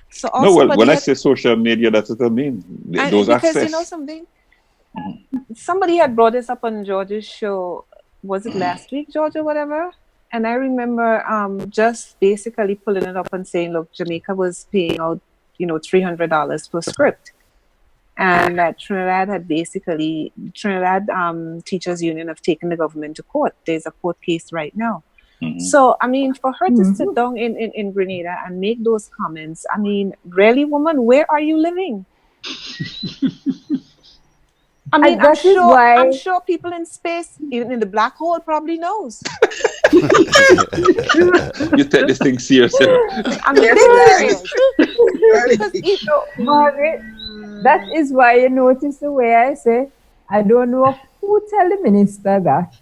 So when I say social media, that's what I mean. Those because access. You know something? Somebody had brought this up on George's show. Was it last week, George, or whatever? And I remember just basically pulling it up and saying, look, Jamaica was paying out, $300 per script. And that Trinidad Teachers Union have taken the government to court. There's a court case right now. Mm-hmm. So, I mean, for her to sit down in Grenada and make those comments, I mean, really, woman, where are you living? I mean, I'm sure people in space, even in the black hole, probably knows. You take this thing seriously. I'm serious. Margaret, that is why you notice the way I say, I don't know who tell the minister that.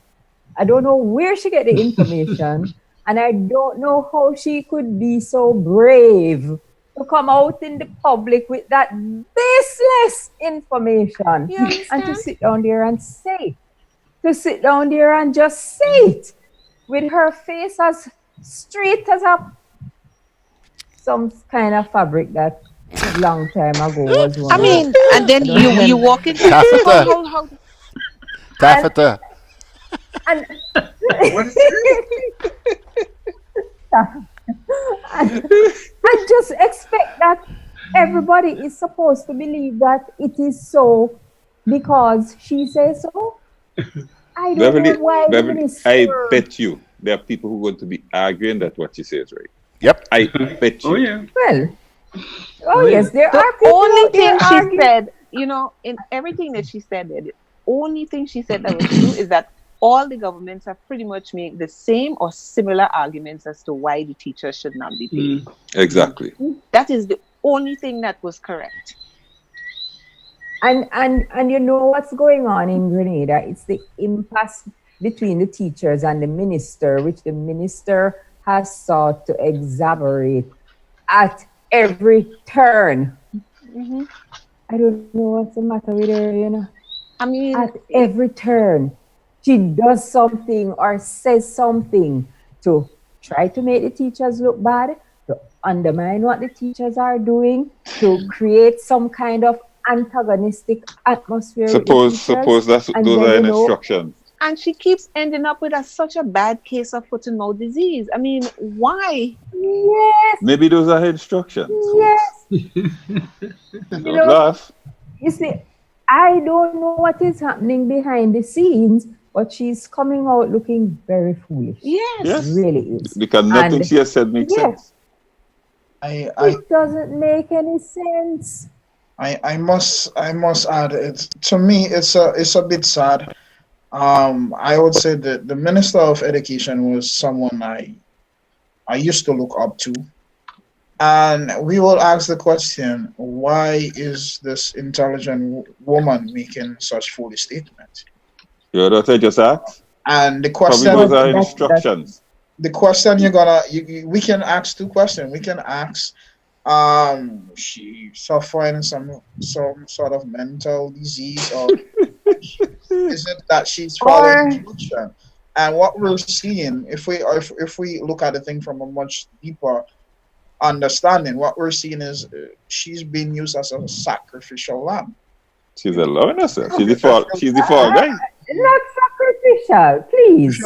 I don't know where she get the information. And I don't know how she could be so brave to come out in the public with that baseless information and to sit down there and say, just say it with her face as straight as some kind of fabric that a long time ago was one. I mean, and then you walk into taffeta. And I just expect that everybody is supposed to believe that it is so because she says so. I don't know why. I bet you there are people who are going to be arguing that what she says, right? Yep. I bet you. Oh, yeah. Well, yes, there are people. The only thing she said, in everything that she said, the only thing she said that was true is that all the governments have pretty much made the same or similar arguments as to why the teachers should not be paid. Exactly. That is the only thing that was correct. And you know what's going on in Grenada? It's the impasse between the teachers and the minister, which the minister has sought to exacerbate at every turn. Mm-hmm. I don't know what's the matter with her, you know. I mean, At every turn, she does something or says something to try to make the teachers look bad, to undermine what the teachers are doing, to create some kind of antagonistic atmosphere with the teachers. Suppose those And then, are you in know, instructions. and she keeps ending up with such a bad case of foot and mouth disease. I mean, why? yes, Maybe those are her instructions, folks. yes, you Don't know, laugh. you see, I don't know what is happening behind the scenes, but she's coming out looking very foolish. Yes. Yes. Really is. Because nothing And she has said makes yes, sense. it doesn't make any sense. I must add, it's to me it's a bit sad. I would say that the Minister of Education was someone I used to look up to. And we will ask the question, why is this intelligent woman making such foolish statements? You heard what I just asked? And the Probably question, those are instructions. the question we can ask two questions. We can ask, she suffering some sort of mental disease, or is it that she's following instruction? And what we're seeing, if we look at the thing from a much deeper understanding, what we're seeing is she's being used as a sacrificial lamb. She's allowing herself. She's the fall guy. Not sacrificial, please.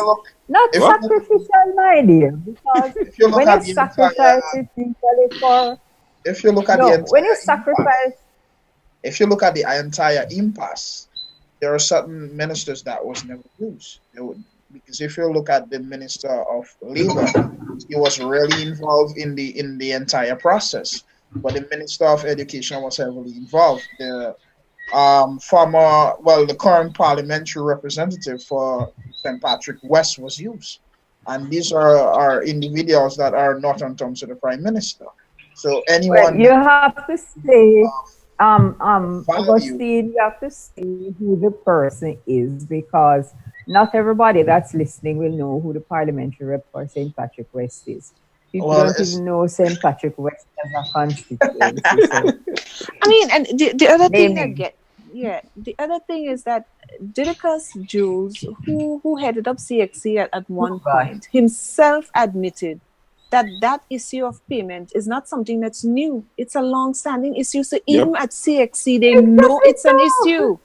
Not What? sacrificial, my dear. Because when you sacrifice, it's usually for. If you look at when you sacrifice. If you look at the entire impasse, there are certain ministers that was never used. Because if you look at the Minister of Labor, he was really involved in the entire process. But the Minister of Education was heavily involved. The the current parliamentary representative for St. Patrick West was used. And these are individuals that are not on terms with the Prime Minister. So anyone... Well, you have to say, Augustine, you have to say who the person is, because not everybody that's listening will know who the parliamentary rep for St. Patrick West is. People don't even know St. Patrick West as a constituency. I mean, and the other thing the other thing is that Didacus Jules, who headed up CXC at one point, himself admitted that issue of payment is not something that's new. It's a long-standing issue. So even at CXC, they know it's an issue.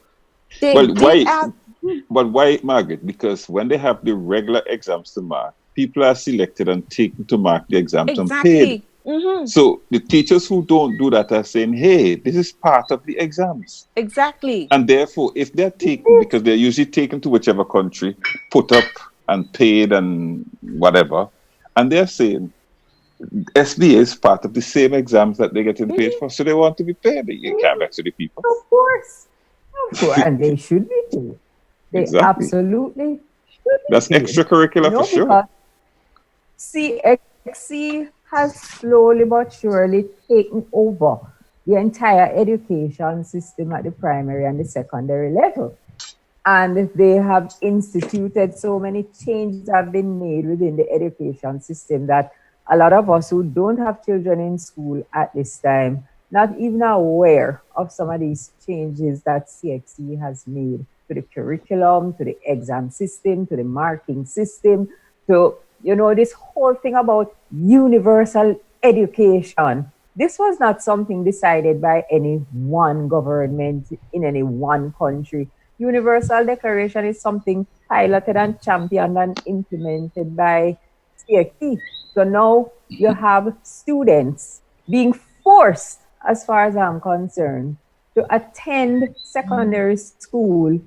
But why, Margaret? Because when they have the regular exams to mark, people are selected and taken to mark the exams and paid. Mm-hmm. So the teachers who don't do that are saying, hey, this is part of the exams. Exactly. And therefore, if they're taken, because they're usually taken to whichever country, put up and paid and whatever, and they're saying SBA is part of the same exams that they're getting paid for, so they want to be paid. You can't back to the people. Of course. And they should be paid. They absolutely should be That's paid. extracurricular for sure. CXC has slowly but surely taken over the entire education system at the primary and the secondary level. And they have instituted so many changes have been made within the education system that a lot of us who don't have children in school at this time, not even aware of some of these changes that CXC has made to the curriculum, to the exam system, to the marking system, to, this whole thing about universal education. This was not something decided by any one government in any one country. Universal Declaration is something piloted and championed and implemented by CXC. So now you have students being forced, as far as I'm concerned, to attend secondary school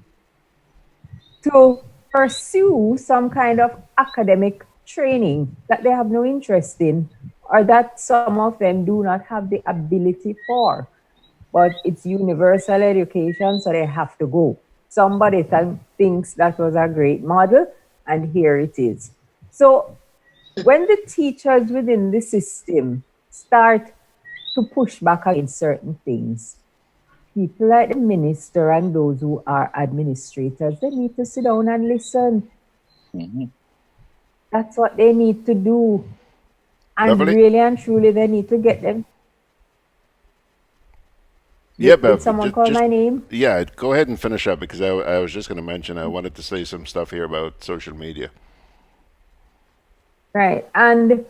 to pursue some kind of academic training that they have no interest in, or that some of them do not have the ability for. But it's universal education, so they have to go. Somebody thinks that was a great model, and here it is. So when the teachers within the system start to push back against certain things, people like the minister and those who are administrators, they need to sit down and listen. Mm-hmm. That's what they need to do. And really and truly, they need to get them. Yeah, Did Bev, someone call my name? Yeah, go ahead and finish up because I was just going to mention I wanted to say some stuff here about social media. Right. And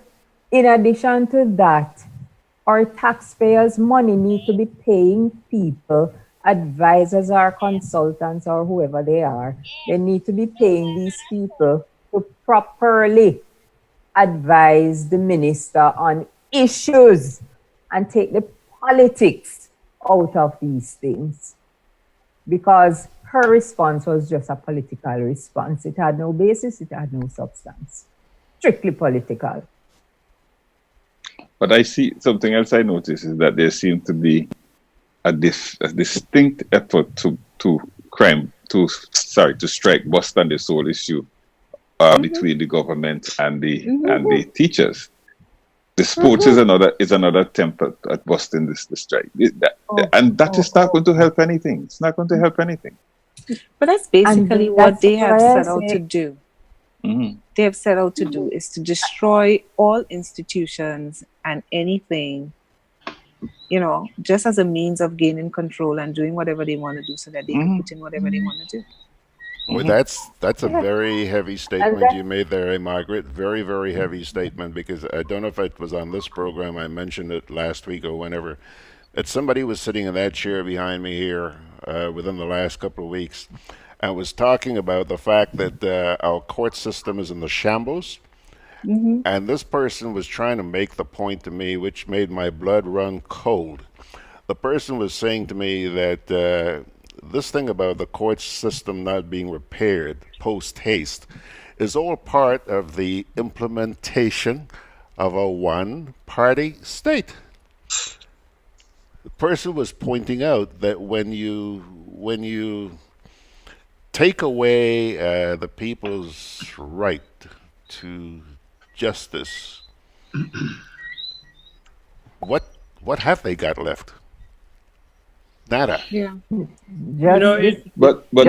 in addition to that, our taxpayers' money need to be paying people, advisors or consultants or whoever they are. They need to be paying these people to properly advise the minister on issues and take the politics out of these things. Because her response was just a political response. It had no basis, it had no substance. Strictly political. But I see something else I notice is that there seems to be a distinct effort to strike bust on this whole issue between the government and the teachers. The sports is another attempt at busting this strike. And that is not going to help anything. It's not going to help anything. But that's basically what they have set out to do. Mm-hmm. They have set out to do is to destroy all institutions and anything, just as a means of gaining control and doing whatever they want to do so that they can put in whatever they want to do. Well, that's a very heavy statement you made there, Margaret. Very, very heavy statement, because I don't know if it was on this program. I mentioned it last week or whenever. That somebody was sitting in that chair behind me here within the last couple of weeks and was talking about the fact that our court system is in the shambles. Mm-hmm. And this person was trying to make the point to me, which made my blood run cold. The person was saying to me that this thing about the court system not being repaired post haste is all part of the implementation of a one-party state. The person was pointing out that when you take away the people's right to justice, what have they got left? Nada. Yeah. But hold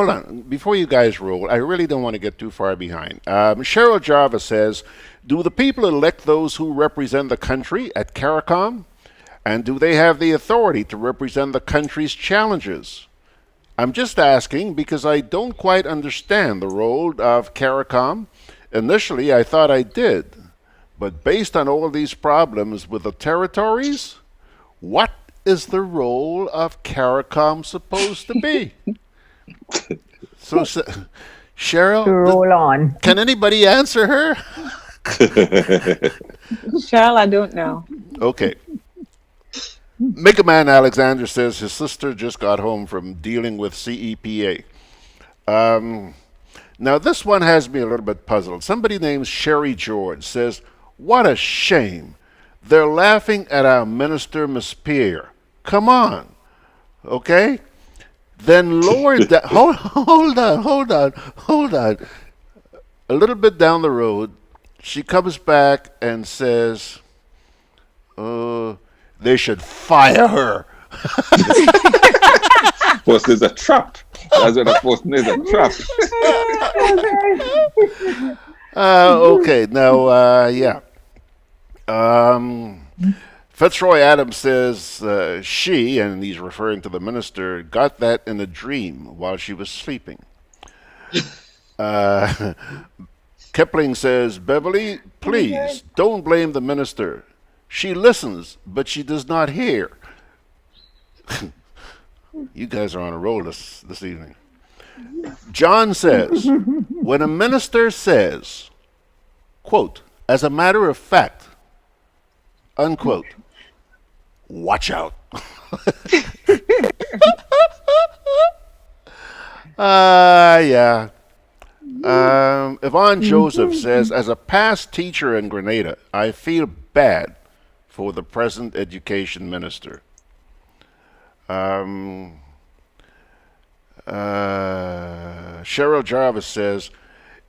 on. Before you guys roll, I really don't want to get too far behind. Cheryl Jarvis says, do the people elect those who represent the country at CARICOM? And do they have the authority to represent the country's challenges? I'm just asking because I don't quite understand the role of CARICOM. Initially, I thought I did. But based on all these problems with the territories, what is the role of CARICOM supposed to be? So, Cheryl, roll on. Can anybody answer her? Cheryl, I don't know. Okay. Mega Man Alexander says his sister just got home from dealing with CEPA. Now, this one has me a little bit puzzled. Somebody named Sherry George says, what a shame. They're laughing at our minister, Miss Pierre. Come on. Okay? Then lower that. Hold on. A little bit down the road, she comes back and says, they should fire her. First, there's a trap. That's what there's a trap. Okay, now, yeah. Fitzroy Adams says she, and he's referring to the minister, got that in a dream while she was sleeping. Kipling says, Beverly, please don't blame the minister. She listens, but she does not hear. You guys are on a roll this evening. John says, when a minister says, quote, as a matter of fact, unquote, watch out. Yeah. Yvonne Joseph says, as a past teacher in Grenada, I feel bad for the present education minister. Cheryl Jarvis says,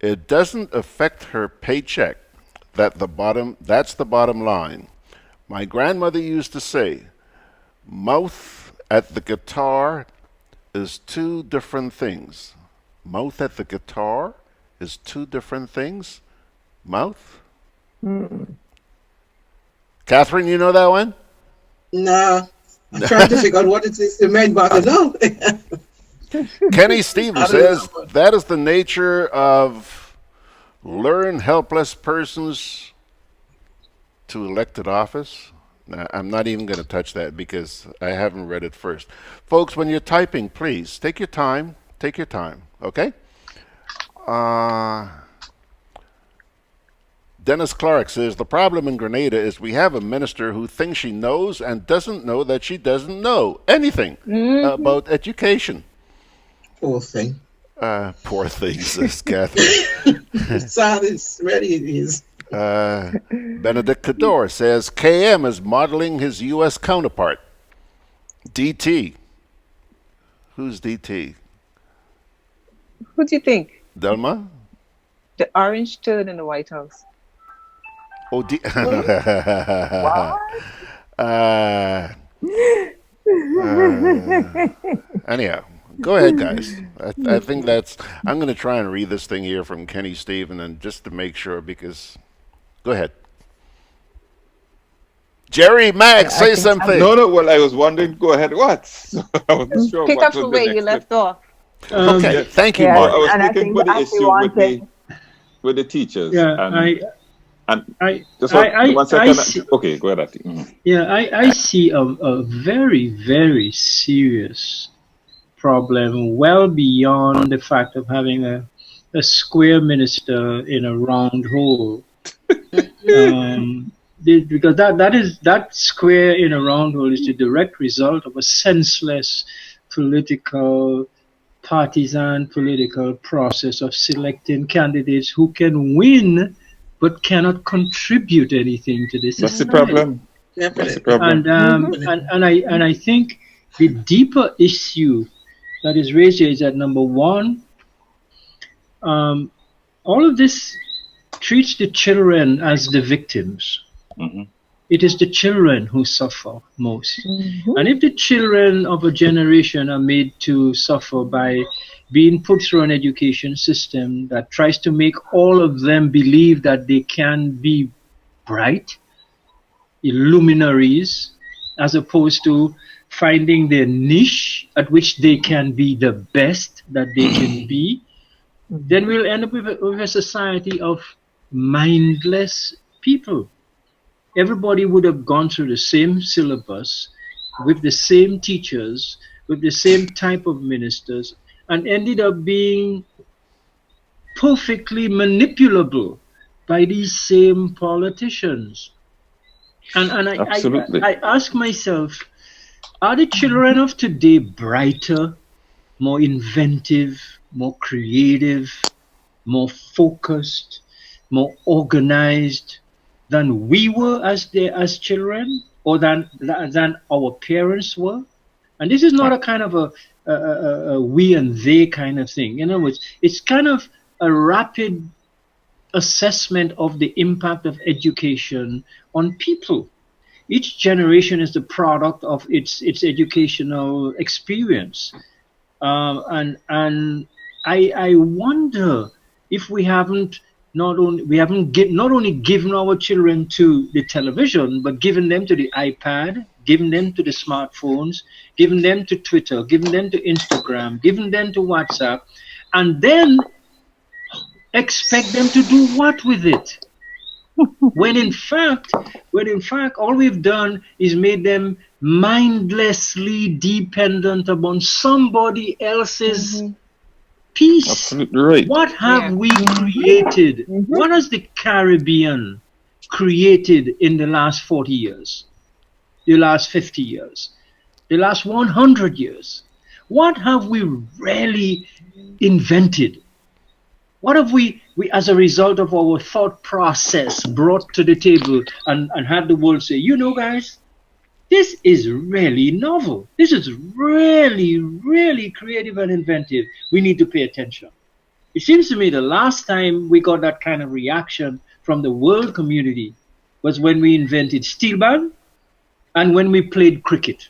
it doesn't affect her paycheck. That's the bottom line. My grandmother used to say, mouth at the guitar is two different things. Mouth at the guitar is two different things. Mouth? Catherine, you know that one? No. I'm trying to figure out what it is the men bother know. Kenny Stevens says that is the nature of learn helpless persons to elected office. Now, I'm not even going to touch that because I haven't read it first. Folks, when you're typing, please take your time. Take your time, okay? Dennis Clark says the problem in Grenada is we have a minister who thinks she knows and doesn't know that she doesn't know anything about education. Poor thing. Poor thing, says Catherine. Sad is ready it is. Benedict Cador says KM is modeling his U.S. counterpart. DT. Who's DT? Who do you think? Delma? The orange turd in the White House. Oh, anyhow, go ahead, guys. I think that's. I'm going to try and read this thing here from Kenny Stephen, and just to make sure, because. Go ahead. Jerry, Max, say something. No. Well, I was wondering. Go ahead. What? So I wasn't sure. Pick up from where you left off. Okay. Thank you, Mark. I was thinking about the issue with the teachers. Yeah, one second. Okay, go ahead. Yeah, I see a very, very serious problem well beyond the fact of having a square minister in a round hole. Because that square in a round hole is the direct result of a senseless partisan political process of selecting candidates who can win but cannot contribute anything to this. That's the problem. That's the problem. And I think the deeper issue that is raised here is that, number one, all of this treats the children as the victims. It is the children who suffer most. And if the children of a generation are made to suffer by being put through an education system that tries to make all of them believe that they can be bright, luminaries, as opposed to finding their niche at which they can be the best that they can be, then we'll end up with a society of mindless people. Everybody would have gone through the same syllabus, with the same teachers, with the same type of ministers, and ended up being perfectly manipulable by these same politicians. And I ask myself, are the children of today brighter, more inventive, more creative, more focused, more organized than we were as children, or than our parents were? And this is not a kind of a we and they kind of thing. In other words, it's kind of a rapid assessment of the impact of education on people. Each generation is the product of its educational experience, and I wonder if we haven't not only given our children to the television, but given them to the iPad, given them to the smartphones, given them to Twitter, given them to Instagram, given them to WhatsApp, and then expect them to do what with it? when in fact all we've done is made them mindlessly dependent upon somebody else's peace. Absolutely right. What have we created? What has the Caribbean created in the last 40 years, the last 50 years, the last 100 years? What have we really invented? What have we as a result of our thought process brought to the table and had the world say, you know, guys, this is really novel. This is really, really creative and inventive. We need to pay attention. It seems to me the last time we got that kind of reaction from the world community was when we invented steel band and when we played cricket.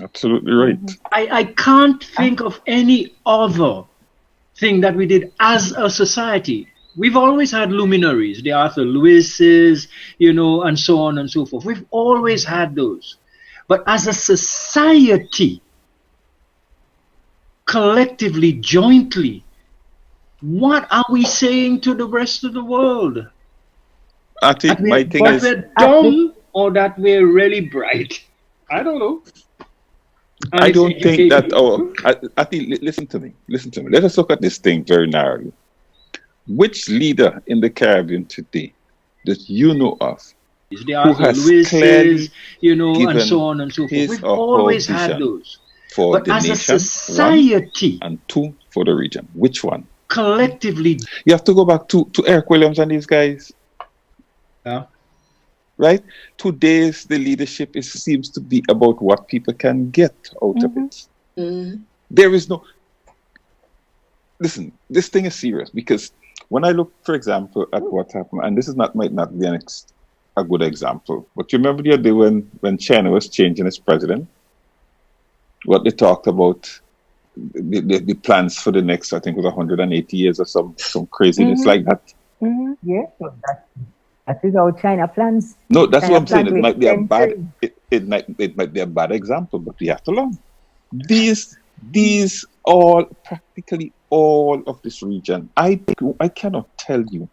Absolutely right. I can't think of any other thing that we did as a society We've always had luminaries, the Arthur Lewises, and so on and so forth. We've always had those. But as a society, collectively, jointly, what are we saying to the rest of the world? I think my thing is we're dumb or that we're really bright. I don't know. I don't think that I think listen to me. Let us look at this thing very narrowly. Which leader in the Caribbean today that you know of who has clearly given and so on and so forth? We've always had those. For but the as nation, a society, one, and two for the region. Which one? Collectively. You have to go back to Eric Williams and these guys. Yeah. Right? Today's the leadership seems to be about what people can get out of it. There is no. Listen, this thing is serious because when I look, for example, at what happened, and this might not be a good example, but you remember the other day when China was changing its president, what they talked about, the plans for the next, I think it was 180 years or some craziness like that. Yeah, so that is how China plans. No, that's China what I'm saying. It might be a century. bad. It might be a bad example, but we have to learn. These all practically all of this region. I cannot tell you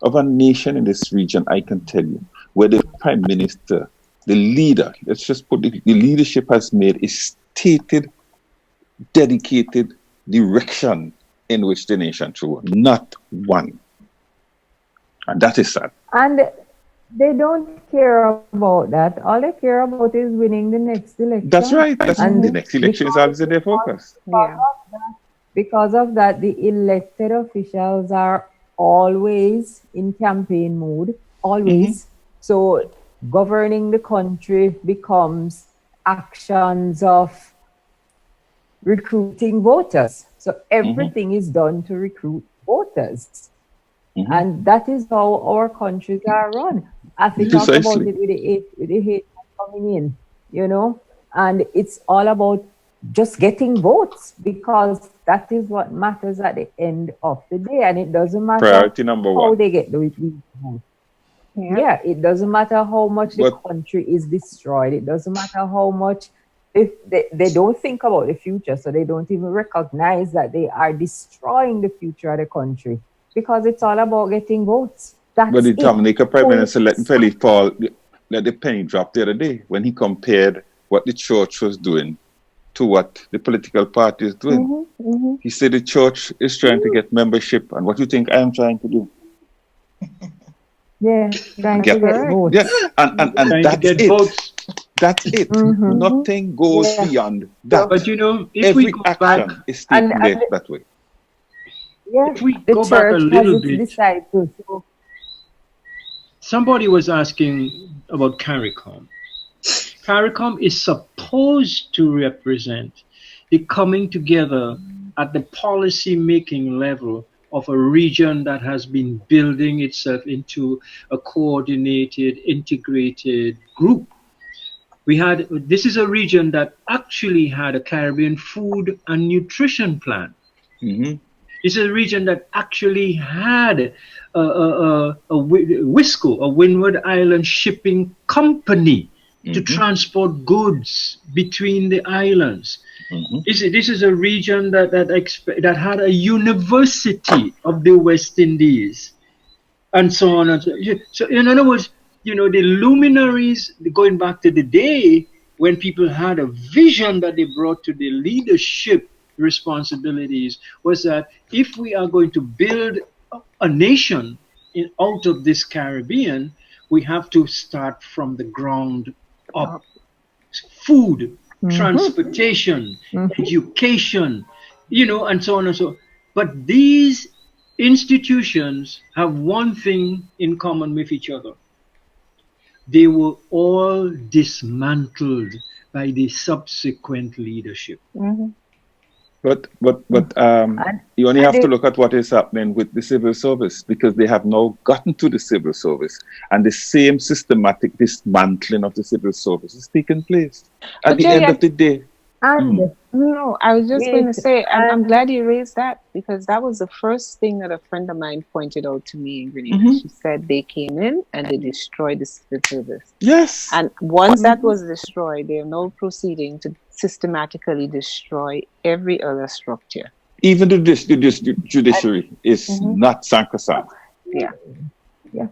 of a nation in this region. I can tell you where the prime minister, the leader, let's just put the leadership has made a stated, dedicated direction in which the nation through. Not one, and that is sad. And they don't care about that. All they care about is winning the next election. That's right. And the next election is always in their focus. Yeah. Because of that, the elected officials are always in campaign mode, always. So governing the country becomes actions of recruiting voters. So everything is done to recruit voters. And that is how our countries are run. I think talk about it with the hate coming in, and it's all about just getting votes because that is what matters at the end of the day. And it doesn't matter Priority number how one. they get the votes. Yeah, it doesn't matter how much the country is destroyed. It doesn't matter how much if they don't think about the future, so they don't even recognize that they are destroying the future of the country because it's all about getting votes. That's but the Dominica Prime Minister let the penny drop the other day when he compared what the church was doing to what the political party is doing. He said the church is trying to get membership, and what do you think I am trying to do? Yeah, trying to get votes. Yeah, and that's it. Votes. That's it. Nothing goes beyond that. But if every we go action back, is taken that way. Yeah, if we the go back a church little has its bit, disciples. So somebody was asking about CARICOM. CARICOM is supposed to represent the coming together at the policy making level of a region that has been building itself into a coordinated, integrated group. This is a region that actually had a Caribbean food and nutrition plan. This is a region that actually had a WISCO, a Windward Island Shipping Company, to transport goods between the islands. This is a region that had a university of the West Indies, and so on and so. So in other words, the luminaries, going back to the day when people had a vision that they brought to the leadership responsibilities, was that if we are going to build a nation out of this Caribbean, we have to start from the ground up. Food, transportation, education, and so on and so on. But these institutions have one thing in common with each other. They were all dismantled by the subsequent leadership. But you only have to look at what is happening with the civil service, because they have now gotten to the civil service, and the same systematic dismantling of the civil service is taking place at the end of the day. And No, I was just going to Wait, say, I'm glad you raised that because that was the first thing that a friend of mine pointed out to me in Grenada. She said they came in and they destroyed the service. Yes. And once that was destroyed, they are now proceeding to systematically destroy every other structure. Even the judiciary is not sacrosanct. Yeah. Yeah.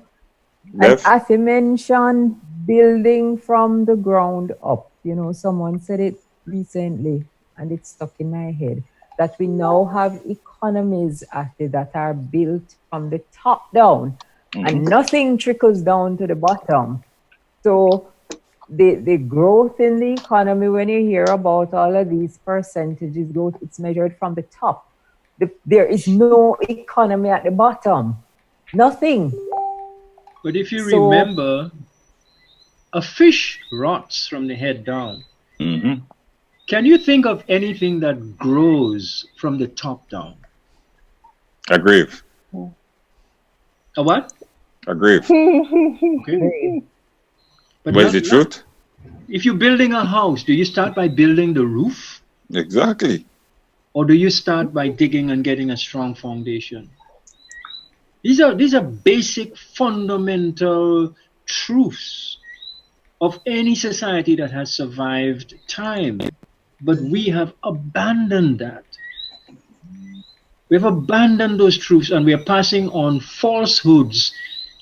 And as you mentioned, building from the ground up. You know, someone said it recently, and it's stuck in my head, that we now have economies that are built from the top down, and nothing trickles down to the bottom. So the growth in the economy, when you hear about all of these percentages growth, it's measured from the top. There is no economy at the bottom. Nothing. But if you remember, a fish rots from the head down. Can you think of anything that grows from the top down? Agree. A what? Agree. Okay. But What is the truth? If you're building a house, do you start by building the roof? Exactly. Or do you start by digging and getting a strong foundation? These are basic fundamental truths of any society that has survived time. But we have abandoned that. We have abandoned those truths, and we are passing on falsehoods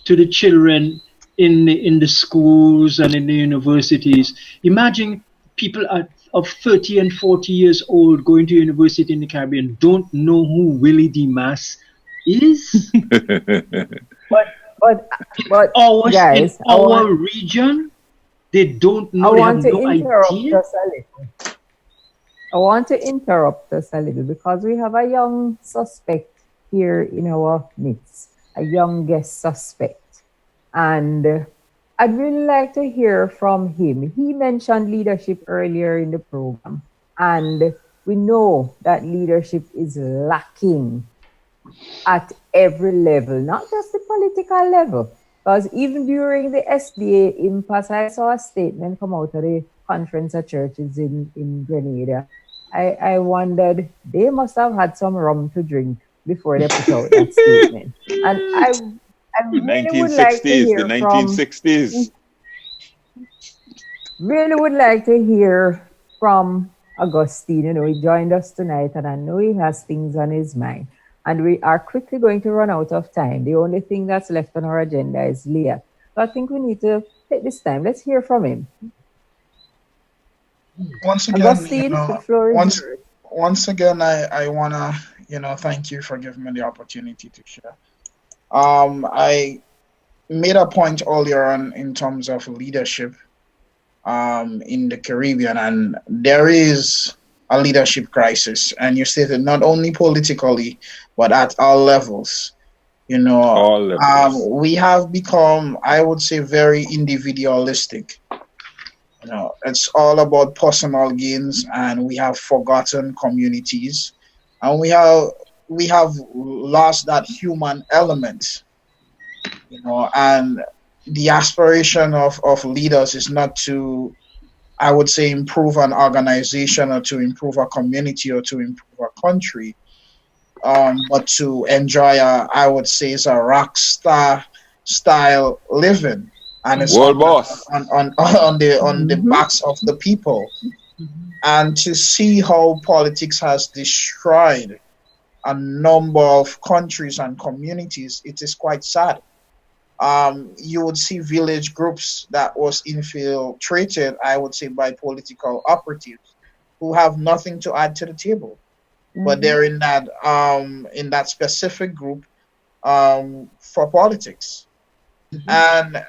to the children in the schools and in the universities. Imagine people of 30 and 40 years old going to university in the Caribbean don't know who Willie Dimas is. but guys, in our region, they don't know. I want to interrupt idea. us a little. I want to interrupt us a little because we have a young suspect here in our midst, a young guest suspect. And I'd really like to hear from him. He mentioned leadership earlier in the program, and we know that leadership is lacking at every level, not just the political level. Because even during the SDA impasse, I saw a statement come out of the Conference of Churches in Grenada. I wondered, they must have had some rum to drink before they put out that statement. And I really would like to hear the 1960s. Really would like to hear from Augustine. You know, he joined us tonight, and I know he has things on his mind. And we are quickly going to run out of time. The only thing that's left on our agenda is LIAT. So I think we need to take this time. Let's hear from him. Once again, Augustine, the floor is yours. Once again, I wanna, thank you for giving me the opportunity to share. I made a point earlier on in terms of leadership in the Caribbean, and there is a leadership crisis, and you stated not only politically but at all levels. All levels. We have become, I would say, very individualistic. It's all about personal gains, and we have forgotten communities, and we have lost that human element. And the aspiration of leaders is not to, I would say, improve an organization or to improve a community or to improve a country, but to enjoy I would say, is a rock star style living, and it's world boss on the backs of the people. And to see how politics has destroyed a number of countries and communities, it is quite sad. You would see village groups that was infiltrated, I would say, by political operatives who have nothing to add to the table, but they're in that specific group for politics. And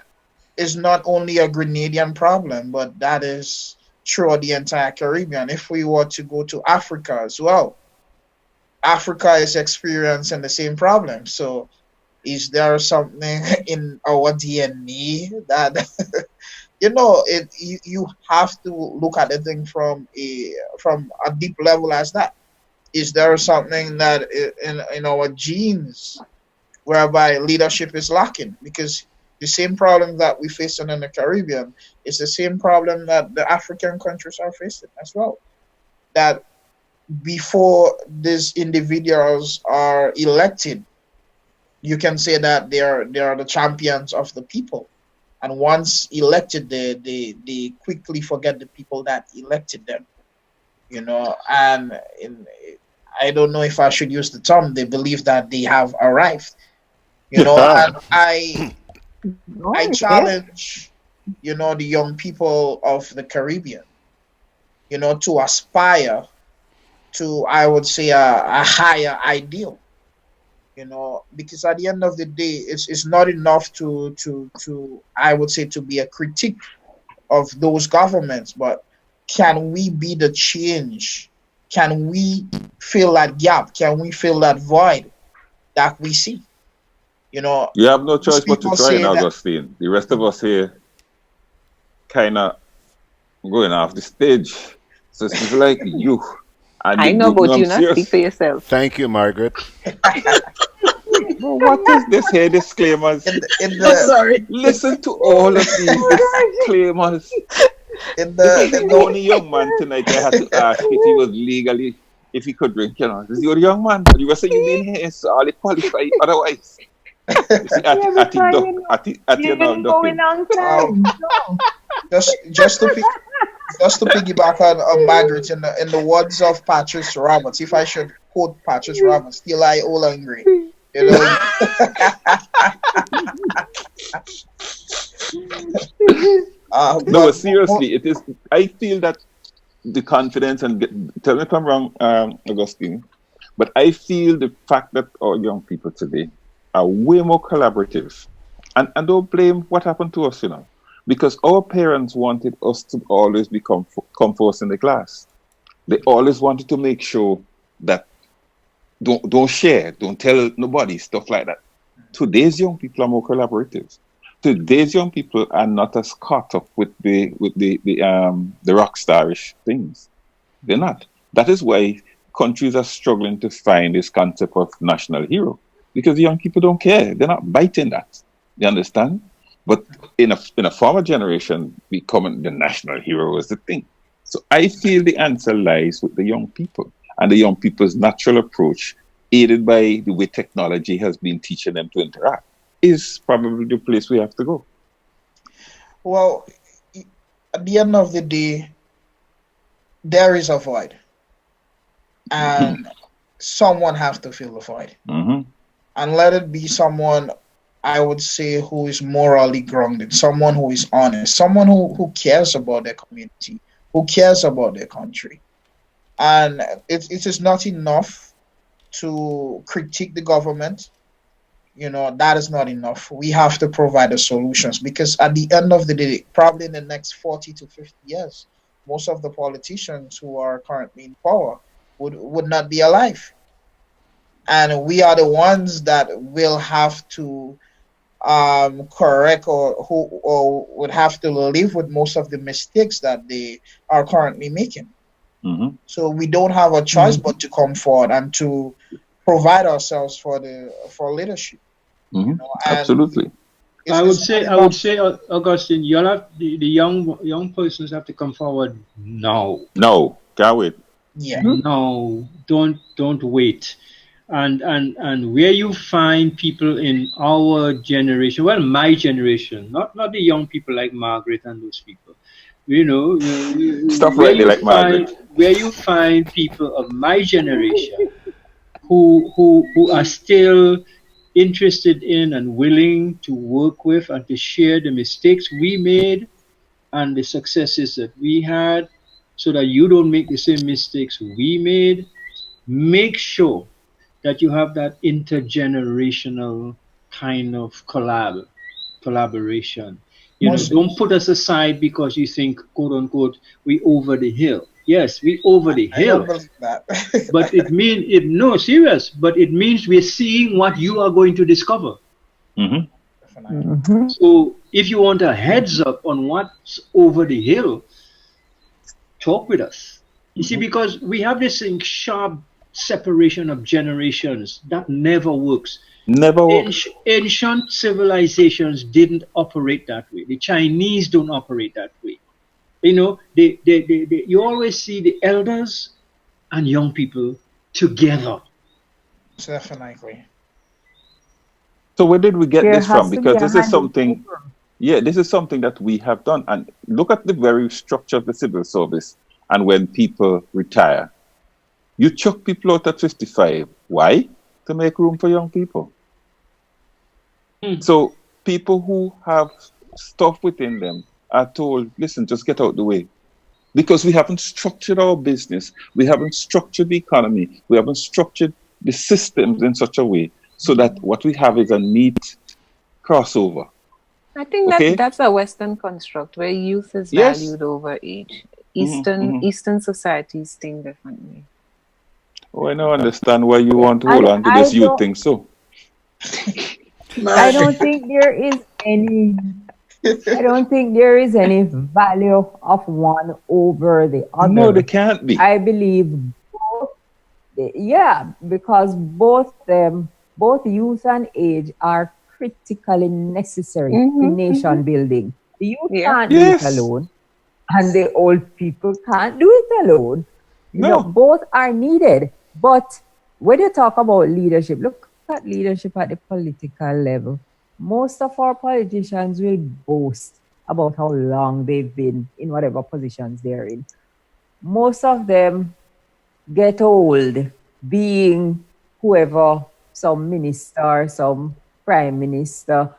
it's not only a Grenadian problem, but that is throughout the entire Caribbean. If we were to go to Africa as well, Africa is experiencing the same problem. So is there something in our DNA that you have to look at the thing from a deep level as that? Is there something that in our genes whereby leadership is lacking? Because the same problem that we face in the Caribbean is the same problem that the African countries are facing as well. That before these individuals are elected, you can say that they are the champions of the people. And once elected, they quickly forget the people that elected them. And I don't know if I should use the term, they believe that they have arrived. And I challenge, the young people of the Caribbean, to aspire to, I would say, a higher ideal. Because at the end of the day, it's not enough to I would say, to be a critique of those governments, but can we be the change? Can we fill that gap? Can we fill that void that we see? You have no choice but to try, Augustine. The rest of us here kind of going off the stage. So it's like you. And I know, but you not speak for yourself. Thank you, Margaret. Well, what is this here? Disclaimers. Sorry. Listen to all of these disclaimers. This is the only young man tonight I had to ask if he was legally, if he could drink. This is your young man. You were saying you didn't hear, so all qualified otherwise. You see, just to piggyback on Margaret, in the words of Patrice Roberts, if I should quote Patrice Roberts, still I all angry. No, seriously, it is. I feel that the confidence, and tell me if I'm wrong, Augustine, but I feel the fact that our young people today are way more collaborative, and don't blame what happened to us, because our parents wanted us to always become first in the class. They always wanted to make sure that don't share, don't tell nobody, stuff like that. Today's young people are more collaborative. Today's young people are not as caught up with the rock starish things. They're not. That is why countries are struggling to find this concept of national hero, because young people don't care. They're not biting that. You understand? But in a former generation, becoming the national hero was the thing. So I feel the answer lies with the young people, and the young people's natural approach, aided by the way technology has been teaching them to interact, is probably the place we have to go. Well, at the end of the day, there is a void, and someone has to fill the void. And let it be someone, I would say, who is morally grounded, someone who is honest, someone who cares about their community, who cares about their country. And it is not enough to critique the government. That is not enough. We have to provide the solutions, because at the end of the day, probably in the next 40 to 50 years, most of the politicians who are currently in power would not be alive. And we are the ones that will have to correct or would have to live with most of the mistakes that they are currently making. So we don't have a choice but to come forward and to provide ourselves for leadership. Absolutely. I would say, Augustine, you'll have the young persons have to come forward now. No, can't wait. Yeah. No, don't wait. And where you find people in our generation, well, my generation, not the young people like Margaret and those people, stuff rightly like Margaret. Where you find people of my generation who are still interested in and willing to work with and to share the mistakes we made and the successes that we had, so that you don't make the same mistakes we made. Make sure that you have that intergenerational kind of collaboration. Don't put us aside because you think, quote unquote, we over the hill. Yes, we over the hill. I don't believe that. But it means but it means we're seeing what you are going to discover. So if you want a heads up on what's over the hill, talk with us. You see, because we have this sharp separation of generations that never works. Never works. Ancient civilizations didn't operate that way. The Chinese don't operate that way. You always see the elders and young people together. Definitely. So where did we get There this from? has to be Because a this is handing something, over. yeah, this is something that we have done. And look at the very structure of the civil service. And when people retire, you chuck people out at 55. Why? To make room for young people. So people who have stuff within them are told, listen, just get out the way. Because we haven't structured our business. We haven't structured the economy. We haven't structured the systems in such a way so that what we have is a neat crossover. I think Okay? that's a Western construct where youth is Yes. valued over age. Mhm. Eastern societies think differently. Oh, I don't understand why you want to hold And on to I this youth don't, thing so. I don't think there is any. I don't think there is any value of one over the No, there other. can't be. I believe both, yeah, because both youth and age are critically necessary in nation building. The youth Yeah. can't do it Yes. alone, and the old people can't do it alone. You know, No. both are needed. But when you talk about leadership, look at leadership at the political level. Most of our politicians will boast about how long they've been in whatever positions they're in. Most of them get old being whoever, some minister, some prime minister.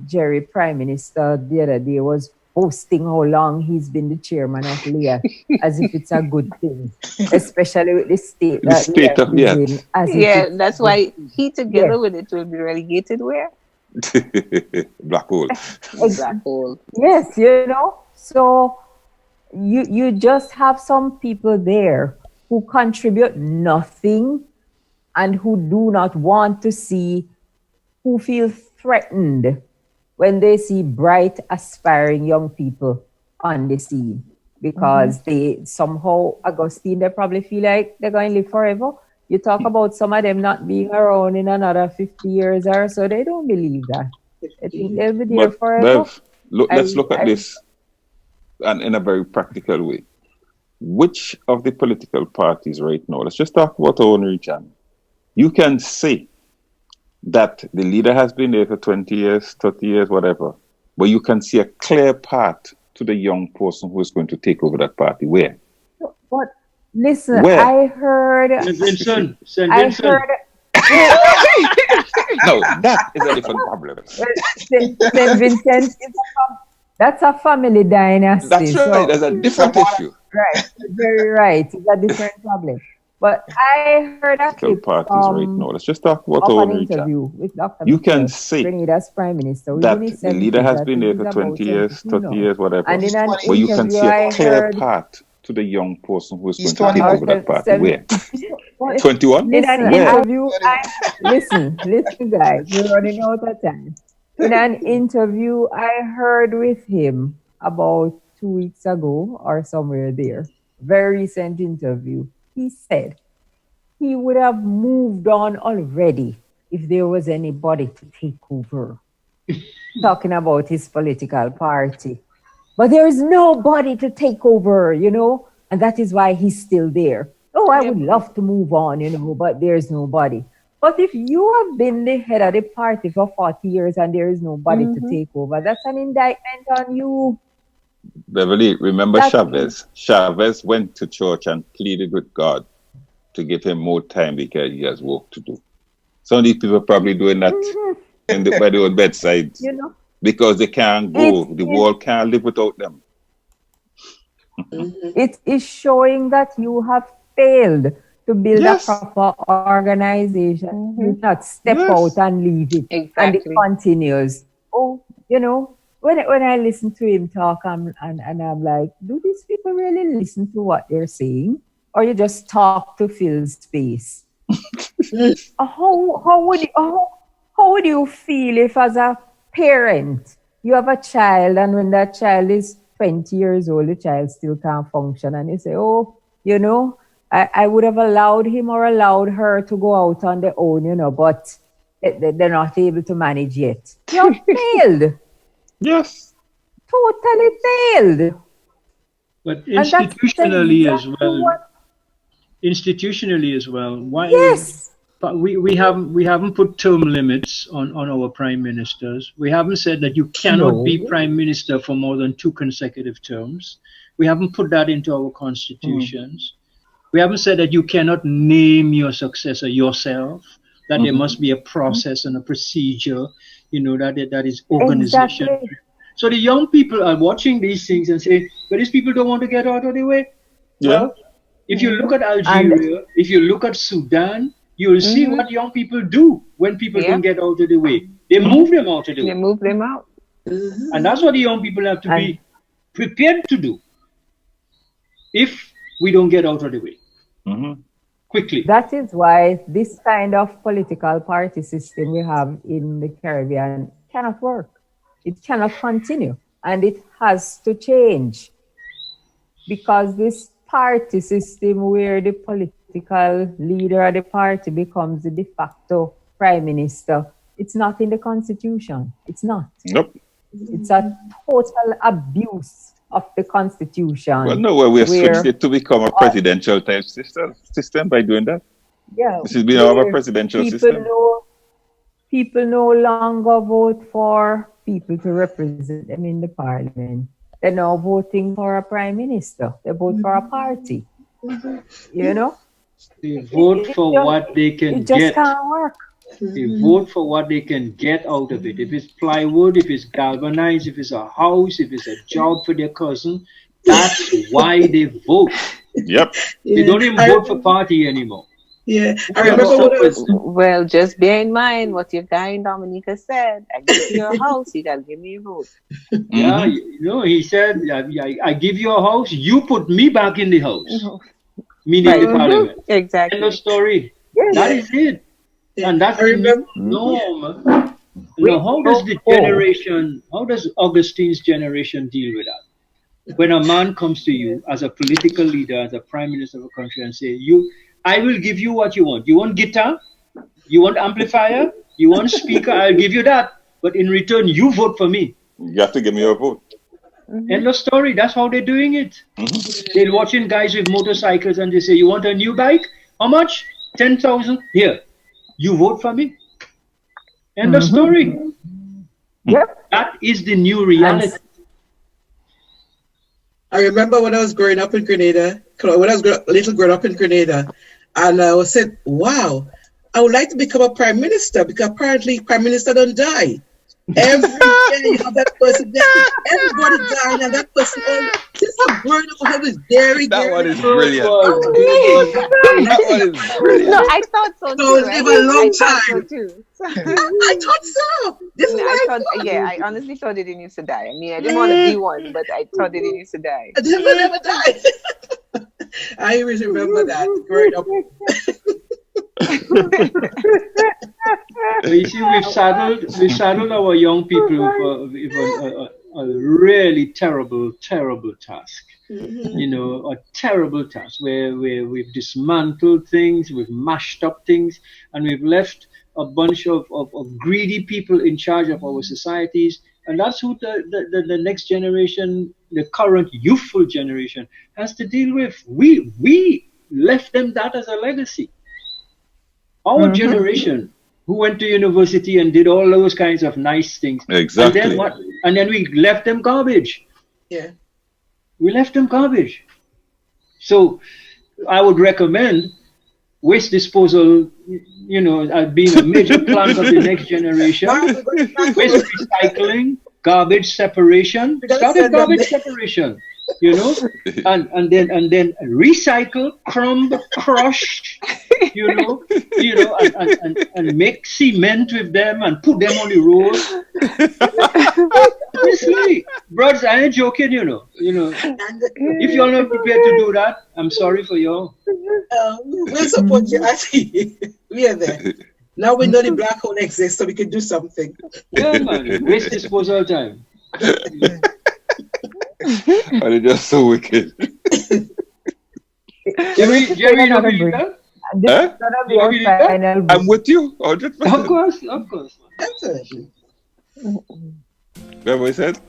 Jerry, prime minister, the other day was boasting how long he's been the chairman of LIAT, as if it's a good thing, especially with the state The that state of LIAT is LIAT. in. As if Yeah, it's that's a why good he thing. together Yes, with it will be relegated where? Black hole. Black hole. yes, you know. So you just have some people there who contribute nothing and who do not want to see, who feel threatened when they see bright, aspiring young people on the scene. Because they somehow, Augustine, they probably feel like they're going to live forever. You talk about some of them not being around in another 50 years or so, they don't believe that. They think they'll be there But forever. Bev, let's look at this and in a very practical way. Which of the political parties right now, let's just talk about our own region. You can say that the leader has been there for 20 years, 30 years, whatever, but you can see a clear path to the young person who is going to take over that party. Where? But listen, Where? I heard. St. Vincent. St. I Vincent. heard. No, that is a different problem. St. Vincent is that's a family dynasty. That's right. So, That's a different issue. right, very right. It's a different problem. But I heard a Political clip parties right now. Let's just talk about of our an own region. interview with Dr. You can Mitchell, say Grenada's prime minister, who's that in his the leader 70s. has I been think there he's for about 20 years, 72 30 now. years, whatever. And in an But you can interview, see a I clear heard. path to the young person who is He's going to take 21. over that party. Where? What? 21? In an Where? interview, listen, guys, we're running out of time. In an interview I heard with him about 2 weeks ago or somewhere there, very recent interview, he said he would have moved on already if there was anybody to take over. Talking about his political party. But there is nobody to take over, you know, and that is why he's still there. Oh, I would love to move on, you know, but there's nobody. But if you have been the head of the party for 40 years and there is nobody to take over, that's an indictment on you. Beverly, remember Chavez? Chavez went to church and pleaded with God to give him more time because he has work to do. Some of these people are probably doing that by their own bedside, you know, because they can't go. The world can't live without them. It is showing that you have failed to build a proper organization. You not step out and leave it, and it continues. Oh, you know, when I listen to him talk, and I'm like, do these people really listen to what they're saying, or you just talk to fill space? How would you feel if, as a parent, you have a child, and when that child is 20 years old, the child still can't function, and you say, oh, you know, I would have allowed him or allowed her to go out on their own, you know, but they're not able to manage yet. You failed. Yes. Totally failed. But institutionally as well. institutionally as well. Why? Yes. But we haven't put term limits on our prime ministers. We haven't said that you cannot be prime minister for more than 2 consecutive terms. We haven't put that into our constitutions. We haven't said that you cannot name your successor yourself, that there must be a process and a procedure, that is organization. Exactly. So the young people are watching these things and saying, but these people don't want to get out of the way. Yeah. Well, if you look at Algeria, if you look at Sudan, you'll see what young people do when people don't get out of the way. They move them out of the way. They move them out. And that's what the young people have to be prepared to do if we don't get out of the way quickly. That is why this kind of political party system we have in the Caribbean cannot work. It cannot continue, and it has to change, because this party system where the political leader of the party becomes the de facto prime minister, it's not in the constitution. It's not. Nope. It's a total abuse of the constitution. Well, no, we have switched it to become a presidential type system by doing that. Yeah. This has been our presidential system. People no longer vote for people to represent them in the parliament. They're now voting for a prime minister. They vote for a party. You know? They vote for what they can it just get. Can't work. They vote for what they can get out of it. If it's plywood, if it's galvanized, if it's a house, if it's a job for their cousin, that's why they vote. Yep. They don't even vote for party anymore. Yeah, I remember what it was. Well, just bear in mind what your guy in Dominica said. I give you a house, you gotta give me a vote. Yeah, he said, I give you a house, you put me back in the house. Meaning the parliament. Exactly. End of story. Yes. That is it. Yeah. And that's the norm. Now, how does Augustine's generation deal with that? When a man comes to you as a political leader, as a prime minister of a country, and say, I will give you what you want. You want guitar? You want amplifier? You want speaker? I'll give you that. But in return, you vote for me. You have to give me your vote. End of story. That's how they're doing it. They're watching guys with motorcycles and they say, you want a new bike? How much? 10,000? Here. You vote for me. End of story. Yep. That is the new reality. I remember when I was growing up in Grenada, when I was growing up in Grenada, and I was said, wow, I would like to become a prime minister, because apparently prime minister don't die. Every day you have that person there. Everybody dying, and that person, this is a burn up of his dairy. That one is brilliant. That one is brilliant. No, I thought so too. So live a long time. I thought so. I honestly thought they didn't used to die. I mean, I didn't want to be one, but I thought they didn't used to die. I never died. I always remember that growing up. You see, we've saddled our young people with a really terrible task. You know, a terrible task where we've dismantled things, we've mashed up things, and we've left a bunch of greedy people in charge of our societies. And that's who the next generation, the current youthful generation, has to deal with. We left them that as a legacy. Our generation, who went to university and did all those kinds of nice things. Exactly. And then and then we left them garbage. Yeah. We left them garbage. So I would recommend waste disposal, you know, being a major plank of the next generation. Waste recycling, garbage separation. Start with garbage separation, you know, and then recycle, crumb, crush, you know, and make cement with them and put them on the road. Honestly, brothers, I ain't joking, you know. If you're not prepared to do that, I'm sorry for you. We'll support you. Actually, we are there. Now we know the black hole exists, so we can do something. Yeah, man. Waste disposal time. And it's just so wicked. Jerry, you don't believe that? Huh? I'm with you, 100%. Of course. Absolutely. Remember what he said?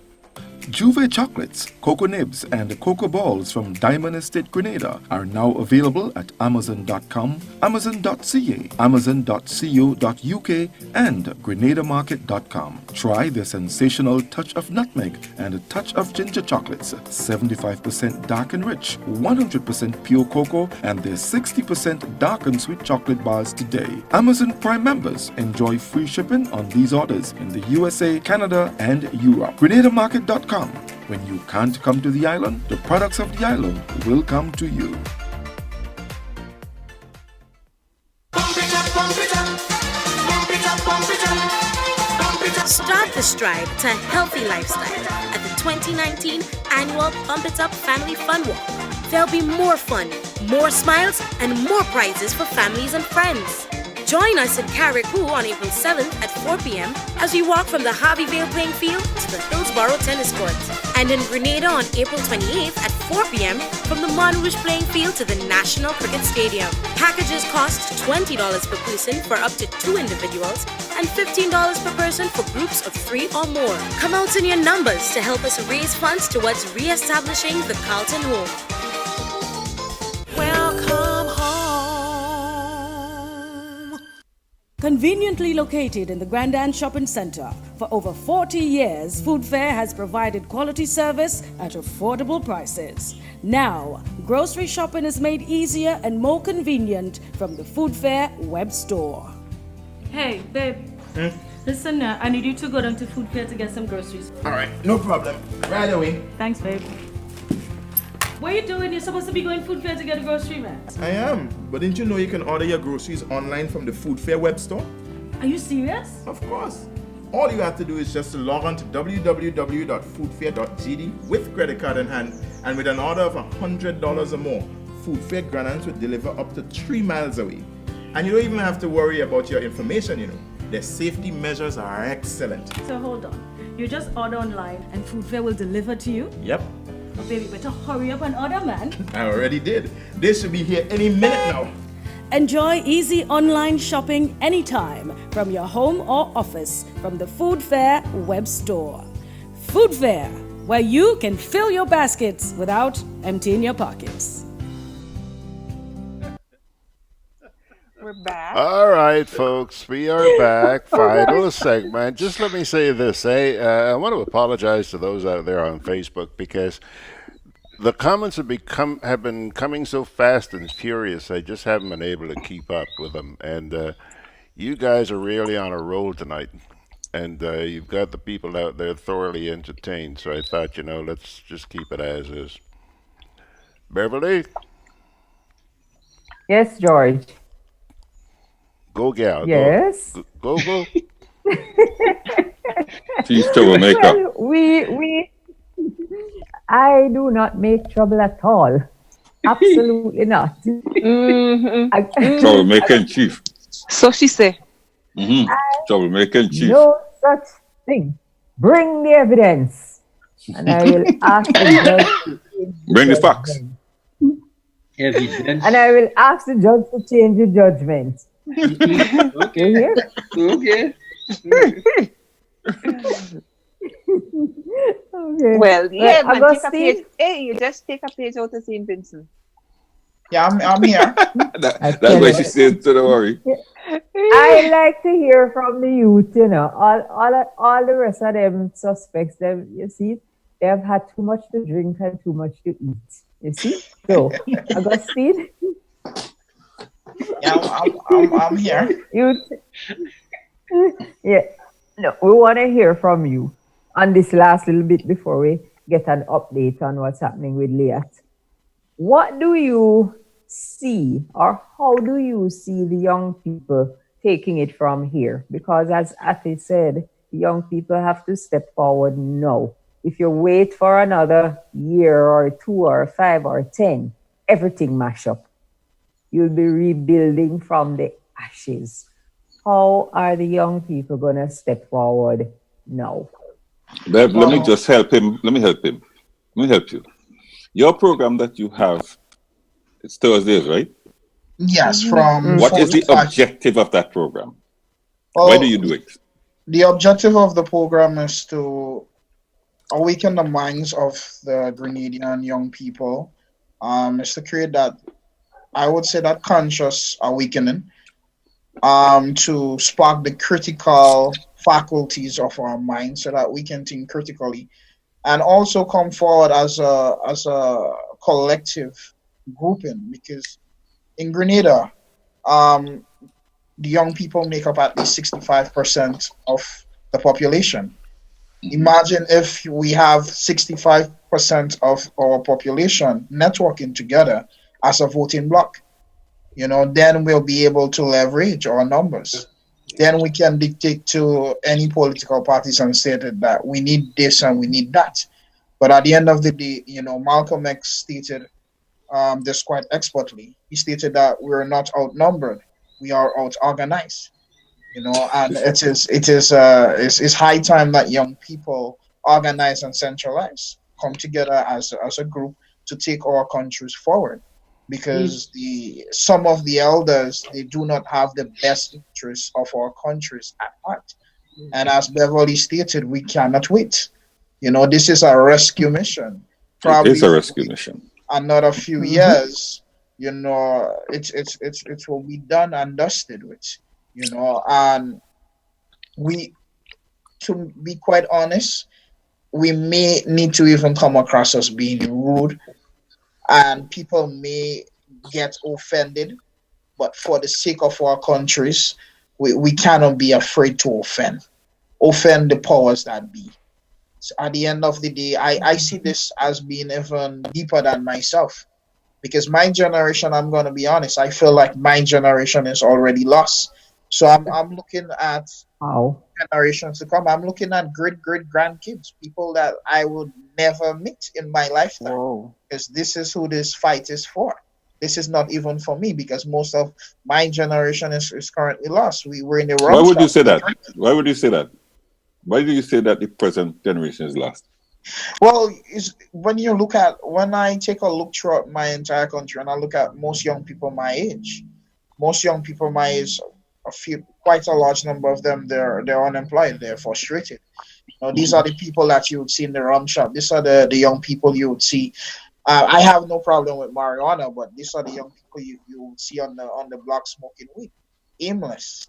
Juve chocolates, cocoa nibs, and cocoa balls from Diamond Estate Grenada are now available at Amazon.com, Amazon.ca, Amazon.co.uk, and GrenadaMarket.com. Try the sensational touch of nutmeg and a touch of ginger chocolates, 75% dark and rich, 100% pure cocoa, and their 60% dark and sweet chocolate bars today. Amazon Prime members enjoy free shipping on these orders in the USA, Canada, and Europe. GrenadaMarket.com. When you can't come to the island, the products of the island will come to you. Start the stride to a healthy lifestyle at the 2019 annual Pump It Up Family Fun Walk. There'll be more fun, more smiles, and more prizes for families and friends. Join us in Carriacou on April 7th at 4 p.m. as we walk from the Harveyvale playing field to the Hillsborough tennis courts, and in Grenada on April 28th at 4 p.m. from the Montrouge playing field to the National Cricket Stadium. Packages cost $20 per person for up to 2 individuals and $15 per person for groups of 3 or more. Come out in your numbers to help us raise funds towards re-establishing the Carlton Home. Welcome home. Conveniently located in the Grandstand Shopping Center, for over 40 years, Food Fair has provided quality service at affordable prices. Now, grocery shopping is made easier and more convenient from the Food Fair web store. Hey, babe. Listen, I need you to go down to Food Fair to get some groceries. All right, no problem. Right away. Thanks, babe. What are you doing? You're supposed to be going Food Fair to get a grocery, man. I am, but didn't you know you can order your groceries online from the Food Fair web store? Are you serious? Of course. All you have to do is just to log on to www.foodfair.gd with credit card in hand, and with an order of $100 or more, Food Fair Granads will deliver up to 3 miles away. And you don't even have to worry about your information, you know. Their safety measures are excellent. So hold on. You just order online and Food Fair will deliver to you? Yep. Oh, baby, better hurry up and order, man. I already did. They should be here any minute now. Enjoy easy online shopping anytime from your home or office from the Food Fair web store. Food Fair, where you can fill your baskets without emptying your pockets. We're back. All right, folks, we are back. Final segment. Just let me say this. I want to apologize to those out there on Facebook because the comments have been coming so fast and furious. I just haven't been able to keep up with them. And you guys are really on a roll tonight. And you've got the people out there thoroughly entertained. So I thought, let's just keep it as is. Beverly? Yes, George. Go, gal. Yes. Go. She's troublemaker. I do not make trouble at all. Absolutely not. Troublemaker in chief. So she say. Troublemaker in chief. No such thing. Bring the evidence. And I will ask the judge to bring the facts. Evidence. And I will ask the judge to change the judgment. Okay. Okay. Okay. Well, yeah, man, Augustine? you just take a page out of St. Vincent. Yeah, I'm here. That's what she said, so don't worry. I like to hear from the youth, all the rest of them suspects, you see, they have had too much to drink and too much to eat. You see? So, Augustine? Yeah, I'm here. Yeah. No, we want to hear from you on this last little bit before we get an update on what's happening with LIAT. What do you see, or how do you see the young people taking it from here? Because as Athy said, young people have to step forward now. If you wait for another year or 2 or 5 or 10, everything mash up. You'll be rebuilding from the ashes. How are the young people going to step forward now? Let me just help him. Let me help you. Your program that you have, it's Thursdays, right? Yes, from... What is the objective of that program? Well, why do you do it? The objective of the program is to awaken the minds of the Grenadian young people, is to create that, I would say, that conscious awakening, to spark the critical faculties of our mind so that we can think critically and also come forward as a collective grouping, because in Grenada, um, the young people make up at least 65% of the population. Imagine if we have 65% of our population networking together as a voting bloc. Then we'll be able to leverage our numbers. Then we can dictate to any political parties and say that we need this and we need that. But at the end of the day, Malcolm X stated this quite expertly. He stated that we're not outnumbered, we are out organized. And it's high time that young people organize and centralize, come together as a group to take our countries forward, because some of the elders, they do not have the best interests of our countries at heart. And as Beverly stated, we cannot wait. This is a rescue mission. It is Probably a rescue mission. another few years, it will be done and dusted with. And we, to be quite honest, we may need to even come across as being rude, and people may get offended, but for the sake of our countries, we cannot be afraid to offend the powers that be. So at the end of the day, I see this as being even deeper than myself, because my generation, I'm going to be honest, I feel like my generation is already lost. So I'm looking at generations to come. I'm looking at great grandkids, people that I would never meet in my lifetime, because this is who this fight is for. This is not even for me, because most of my generation is currently lost. We were in the wrong. Why would you say that? Why would you say that? Why do you say that the present generation is lost? Well, when I take a look throughout my entire country, and I look at most young people my age, quite a large number of them, they're unemployed, they're frustrated. These are the people that you would see in the rum shop. These are the young people you would see. I have no problem with marijuana, but these are the young people you would see on the block smoking weed, aimless,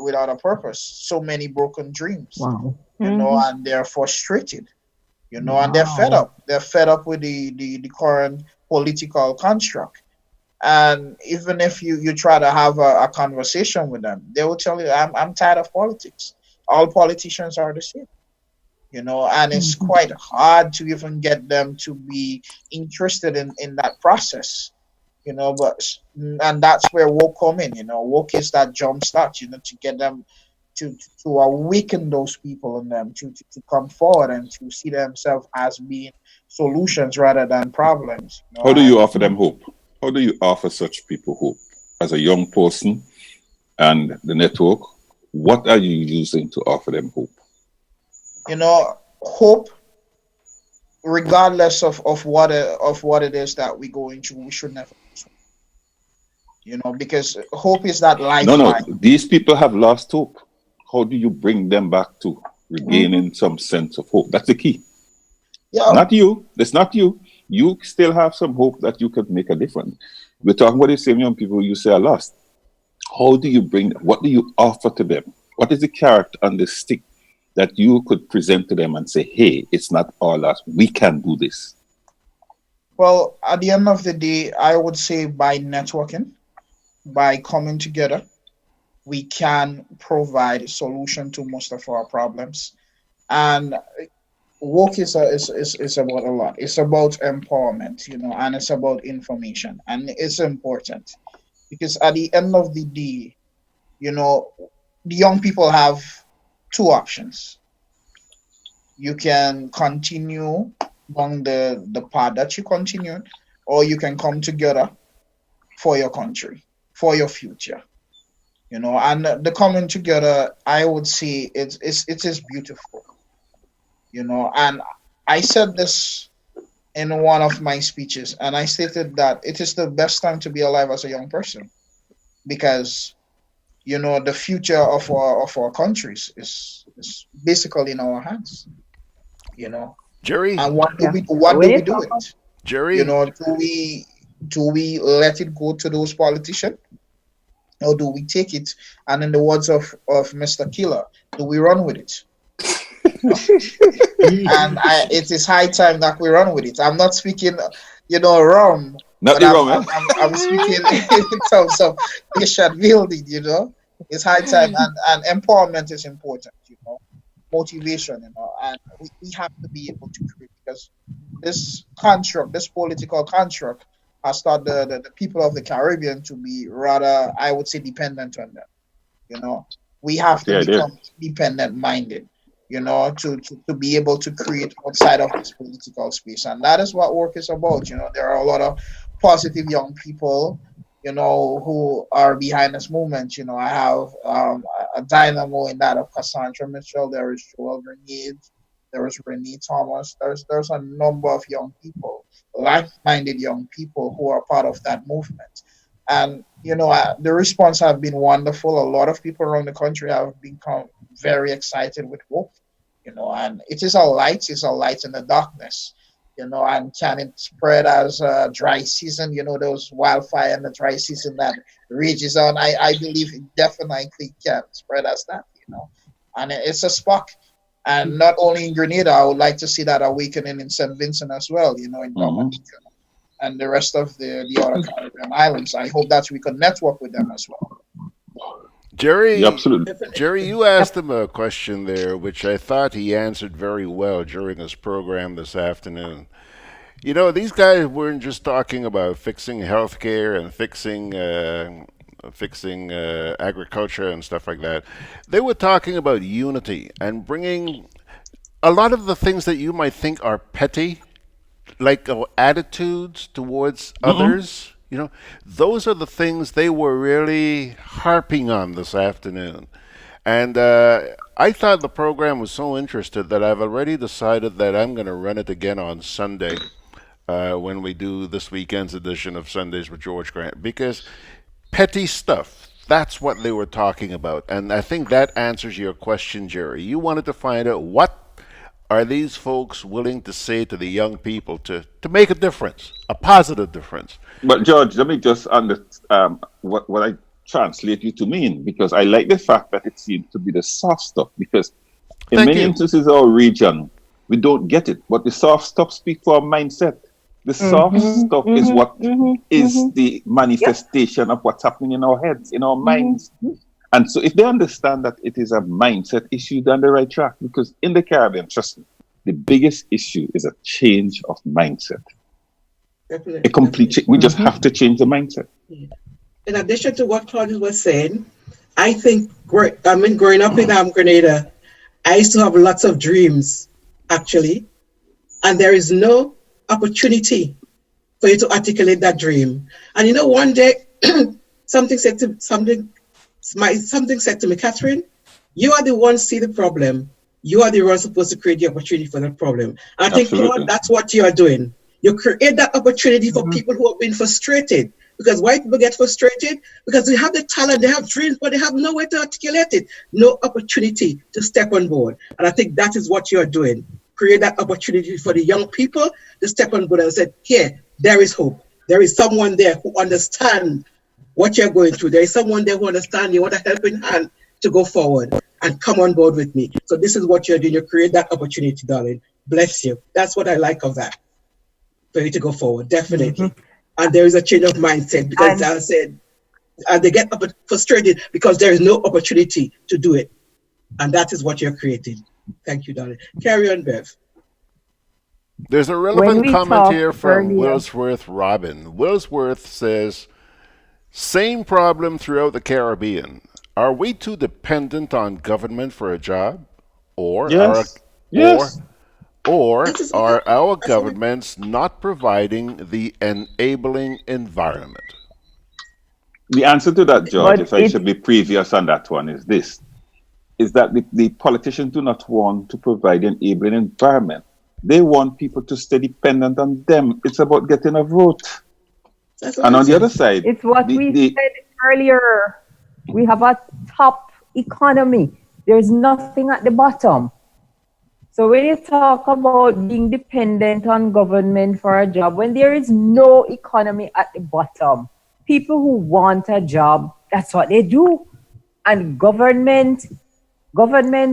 without a purpose. So many broken dreams, and they're frustrated, and they're fed up. They're fed up with the current political construct. And even if you try to have a conversation with them, they will tell you, I'm tired of politics. All politicians are the same. And it's quite hard to even get them to be interested in that process. And that's where woke come in. Woke is that jump start, to get them to awaken those people in them to come forward and to see themselves as being solutions rather than problems. How do you offer them hope? How do you offer such people hope? As a young person and the network, what are you using to offer them hope? Hope, regardless of what it is that we're going through, we should never because hope is that lifeline. No, these people have lost hope. How do you bring them back to regaining some sense of hope? That's the key. Yeah. Not you. It's not you. You still have some hope that you could make a difference. We're talking about the same young people you say are lost. How do you bring them? What do you offer to them? What is the carrot on the stick that you could present to them and say, hey, it's not all lost. We can do this? Well, at the end of the day, I would say by networking, by coming together, we can provide a solution to most of our problems. And work is about a lot. It's about empowerment, and it's about information. And it's important because at the end of the day, the young people have two options. You can continue on the path that you continue, or you can come together for your country, for your future. And the coming together, I would say it is beautiful. And I said this in one of my speeches, and I stated that it is the best time to be alive as a young person, because the future of our countries is basically in our hands. you know. Jerry? And what do we do it? Jerry? You know, do we let it go to those politicians? Or do we take it and, in the words of Mr. Killer, do we run with it? And it is high time that we run with it. I'm not speaking, rum. Not but the rum, I'm speaking in terms of nation building, It's high time, and empowerment is important, motivation, and we have to be able to create, because this political construct, has taught the people of the Caribbean to be rather, I would say, dependent on them. We have to become dependent minded, to be able to create outside of this political space. And that is what work is about. There are a lot of positive young people, who are behind this movement. I have a dynamo in that of Cassandra Mitchell. There is Joel Grenade. There is Renee Thomas. There's a number of young people, like-minded young people, who are part of that movement. And, the response have been wonderful. A lot of people around the country have become very excited with hope, and it is a light. It's a light in the darkness, and can it spread as a dry season, those wildfire in the dry season that rages on. I believe it definitely can spread as that, and it's a spark. And not only in Grenada, I would like to see that awakening in St. Vincent as well, in Dominica and the rest of the other Caribbean islands. I hope that we can network with them as well. Jerry, absolutely. Jerry, you asked him a question there, which I thought he answered very well during his program this afternoon. These guys weren't just talking about fixing healthcare and fixing agriculture and stuff like that. They were talking about unity and bringing a lot of the things that you might think are petty, like attitudes towards others. Those are the things they were really harping on this afternoon. And I thought the program was so interesting that I've already decided that I'm going to run it again on Sunday when we do this weekend's edition of Sundays with George Grant, because petty stuff, that's what they were talking about. And I think that answers your question, Jerry. You wanted to find out what are these folks willing to say to the young people to make a difference, a positive difference. But George, let me just what I translate you to mean, because I like the fact that it seems to be the soft stuff, because in many instances our region, we don't get it. But the soft stuff speaks for our mindset. The soft stuff is what is the manifestation of what's happening in our heads, in our minds. And so if they understand that it is a mindset issue, they're on the right track. Because in the Caribbean, trust me, the biggest issue is a change of mindset. Definitely. A complete change. We just have to change the mindset. In addition to what Claudia was saying, I think, growing up in Grenada, I used to have lots of dreams, actually. And there is no opportunity for you to articulate that dream. And one day, something said to me, Catherine, you are the one see the problem. You are the one supposed to create the opportunity for the problem. And I think, Claude, that's what you are doing. You create that opportunity for people who have been frustrated. Because why people get frustrated? Because they have the talent, they have dreams, but they have no way to articulate it. No opportunity to step on board. And I think that is what you are doing. Create that opportunity for the young people to step on board and say, here, there is hope. There is someone there who understands what you're going through. There is someone there who understands you want a helping hand to go forward and come on board with me. So this is what you're doing. You create that opportunity, darling. Bless you. That's what I like of that. For you to go forward, definitely. And there is a change of mindset, because as I said, they get frustrated because there is no opportunity to do it. And that is what you're creating. Thank you, darling. Carry on, Bev. There's a relevant comment here from Willsworth Robin. Willsworth says, same problem throughout the Caribbean. Are we too dependent on government for a job? Or are our governments not providing the enabling environment? The answer to that, George, if I should be previous on that one, is this. Is that the politicians do not want to provide an enabling environment. They want people to stay dependent on them. It's about getting a vote. And on the other side, it's what we said earlier. We have a top economy. There's nothing at the bottom. So when you talk about being dependent on government for a job, when there is no economy at the bottom, people who want a job, that's what they do. And government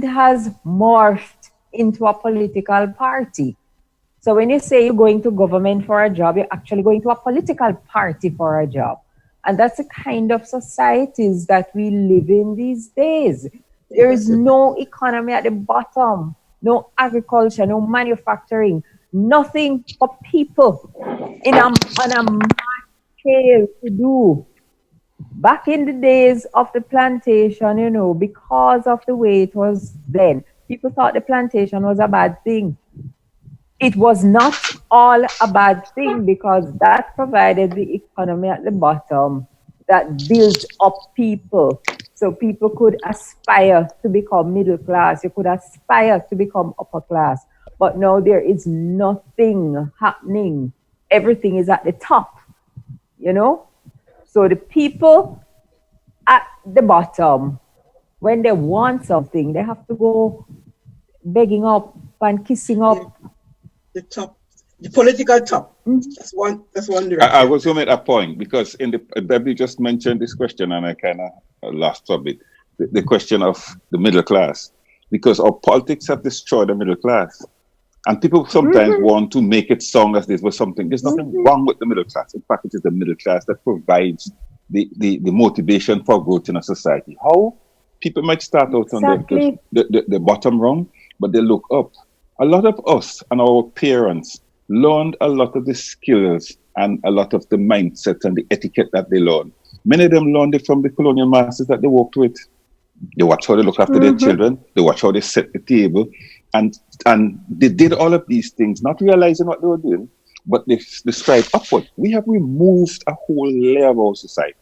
has morphed into a political party. So when you say you're going to government for a job, you're actually going to a political party for a job. And that's the kind of societies that we live in these days. There is no economy at the bottom, no agriculture, no manufacturing, nothing for people on a mass scale to do. Back in the days of the plantation, because of the way it was then, people thought the plantation was a bad thing. It was not all a bad thing because that provided the economy at the bottom that built up people. So people could aspire to become middle class. You could aspire to become upper class. But now there is nothing happening. Everything is at the top, So the people at the bottom, when they want something, they have to go begging up and kissing up. The top, the political top. That's one direction. I was going to make a point because Beverly just mentioned this question and I kind of lost a bit. The question of the middle class, because our politics have destroyed the middle class. And people sometimes want to make it sound as this was something. There's nothing wrong with the middle class. In fact, it is the middle class that provides the motivation for growth in a society. How people might start out on the bottom rung, but they look up. A lot of us and our parents learned a lot of the skills and a lot of the mindset and the etiquette that they learned. Many of them learned it from the colonial masters that they worked with. They watch how they look after their children. They watch how they set the table. And they did all of these things, not realizing what they were doing, but they strive upward. We have removed a whole layer of our society.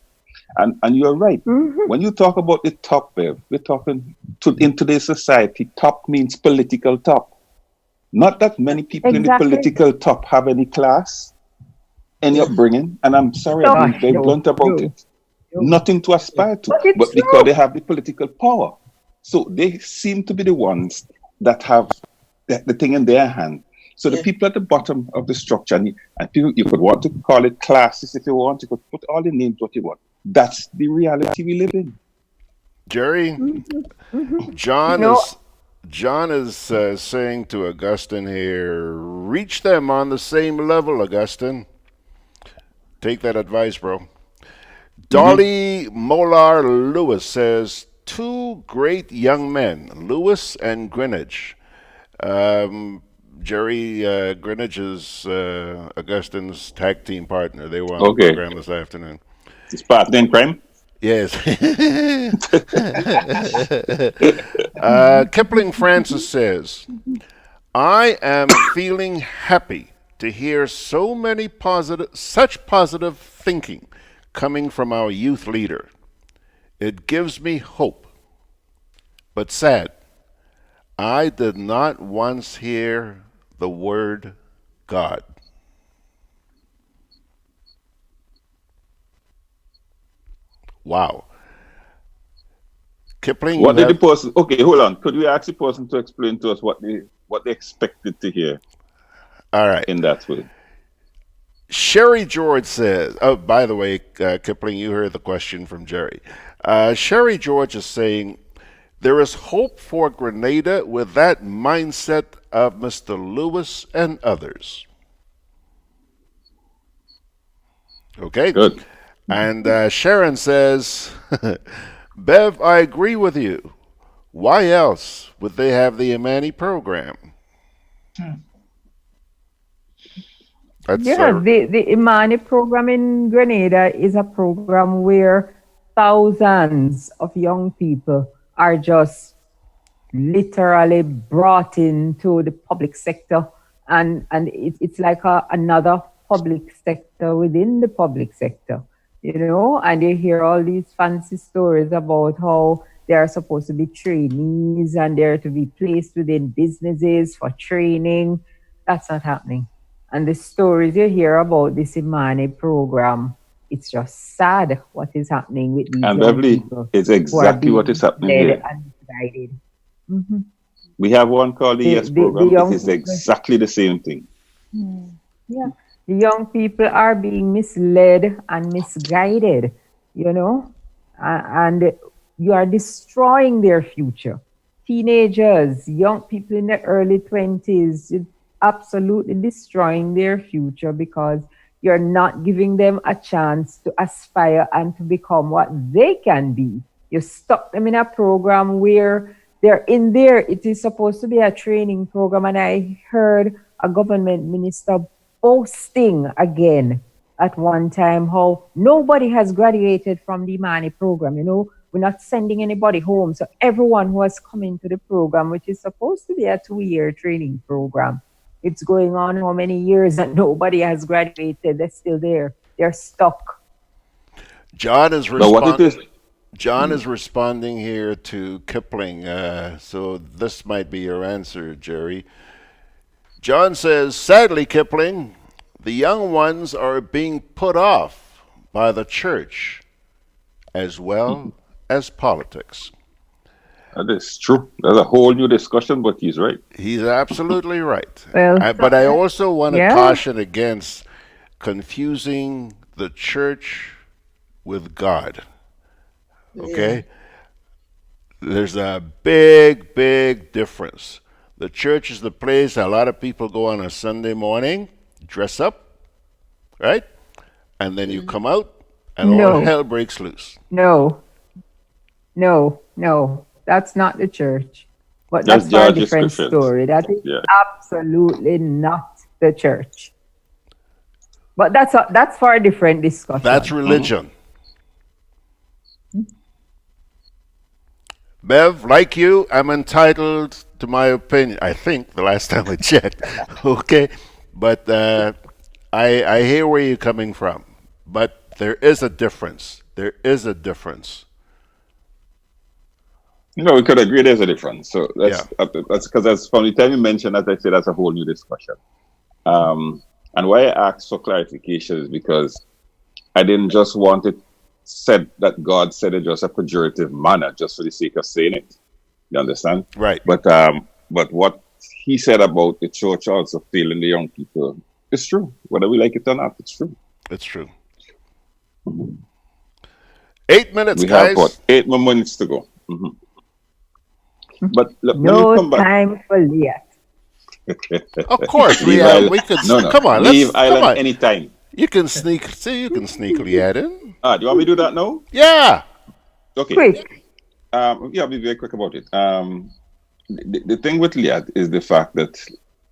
And you're right. When you talk about the top, Bev, we're talking in today's society, top means political top. Not that many people in the political top have any class, any upbringing, and I'm sorry, I'm being very blunt about it. Nothing to aspire to, but because they have the political power. So they seem to be the ones that have the thing in their hand. So the people at the bottom of the structure, and people, you could want to call it classes if you want, you could put all the names what you want. That's the reality we live in. Jerry, John is saying to Augustine here, reach them on the same level, Augustine. Take that advice, bro. Dolly Molar Lewis says, two great young men, Lewis and Greenwich. Jerry, Greenwich is Augustine's tag team partner. They were on the program this afternoon. It's partner in crime? Yes. Kipling Francis says, I am feeling happy to hear such positive thinking coming from our youth leader. It gives me hope. But sad, I did not once hear the word God. Wow. Kipling, what did the person? Okay, hold on. Could we ask the person to explain to us what they expected to hear? All right. In that way. Sherry George says, oh, by the way, Kipling, you heard the question from Jerry. Sherry George is saying, there is hope for Grenada with that mindset of Mr. Lewis and others. Okay. Good. And Sharon says, Bev, I agree with you. Why else would they have the Imani program? The Imani program in Grenada is a program where thousands of young people are just literally brought into the public sector, and it's like another public sector within the public sector, and you hear all these fancy stories about how they are supposed to be trainees and they're to be placed within businesses for training. That's not happening. And the stories you hear about this Imani program, it's just sad what is happening with these and Beverly, it's exactly what is happening here. And guided. We have one called the Yes The program. It young is people, exactly the same thing. yeah, the young people are being misled and misguided, you know, and you are destroying their future. Teenagers, young people in the early 20s, you're absolutely destroying their future because you're not giving them a chance to aspire and to become what they can be. You stuck them in a program where they're in there. It is supposed to be a training program. And I heard a government minister boasting again at one time how nobody has graduated from the Imani program. You know, we're not sending anybody home. So everyone who has come into the program, which is supposed to be a 2-year training program, it's going on how many years and nobody has graduated. They're still there. They're stuck. John is Now, what it is? John is responding here to Kipling, so this might be your answer, Jerry. John says, sadly, Kipling, the young ones are being put off by the church as well as politics. That is true. That's a whole new discussion, but he's right. He's absolutely right. Well, But I also want to yeah. caution against confusing the church with God. Okay? There's a big, big difference. The church is the place a lot of people go on a Sunday morning, dress up, right? And then you come out and all No. hell breaks loose. No. That's not the church. But That's that's for a George's different Christians. story. That is Yeah. absolutely not the church. But that's for a different discussion. That's religion. Bev, like you, I'm entitled to my opinion. I think the last time I checked. Okay. But I hear where you're coming from. But there is a difference. There is a difference. We could agree there's a difference. So that's because from the time you mentioned that, I say that's a whole new discussion. And why I asked for clarification is because I didn't just want it said that God said it just a pejorative manner, just for the sake of saying it. You understand? Right. But what he said about the church also failing the young people is true. Whether we like it or not, it's true. It's true. 8 minutes, We guys. have what, 8 more minutes to go. But let me No come back. time for LIAT. Of course, we could. No. Come on, Leave let's Island come on. anytime. You can sneakily add in. Do you want me to do that now? Yeah. Okay. Quick. I'll be very quick about it. The thing with LIAT is the fact that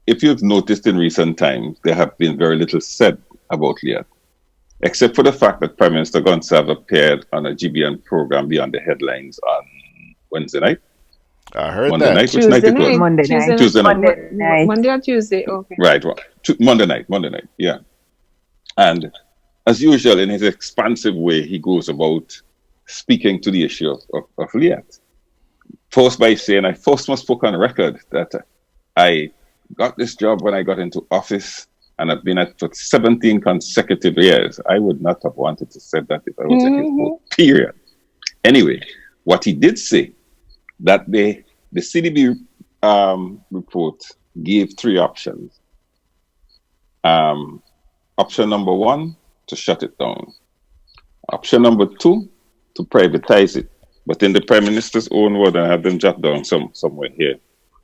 if you've noticed in recent times, there have been very little said about LIAT, except for the fact that Prime Minister Gonsalves appeared on a GBN program beyond the headlines on Wednesday night. I heard Monday that. night. Which night it was? Monday night. Tuesday night. Monday or Tuesday, okay. Right. Monday night. Yeah. And as usual, in his expansive way, he goes about speaking to the issue of LIAT. First by saying, I first must put on record that I got this job when I got into office and I've been at it for 17 consecutive years. I would not have wanted to say that if I was at his vote, period. Anyway, what he did say, that the CDB report gave 3 options. Option number 1, to shut it down. Option number 2, to privatize it. But in the Prime Minister's own word, I have them jot down somewhere here.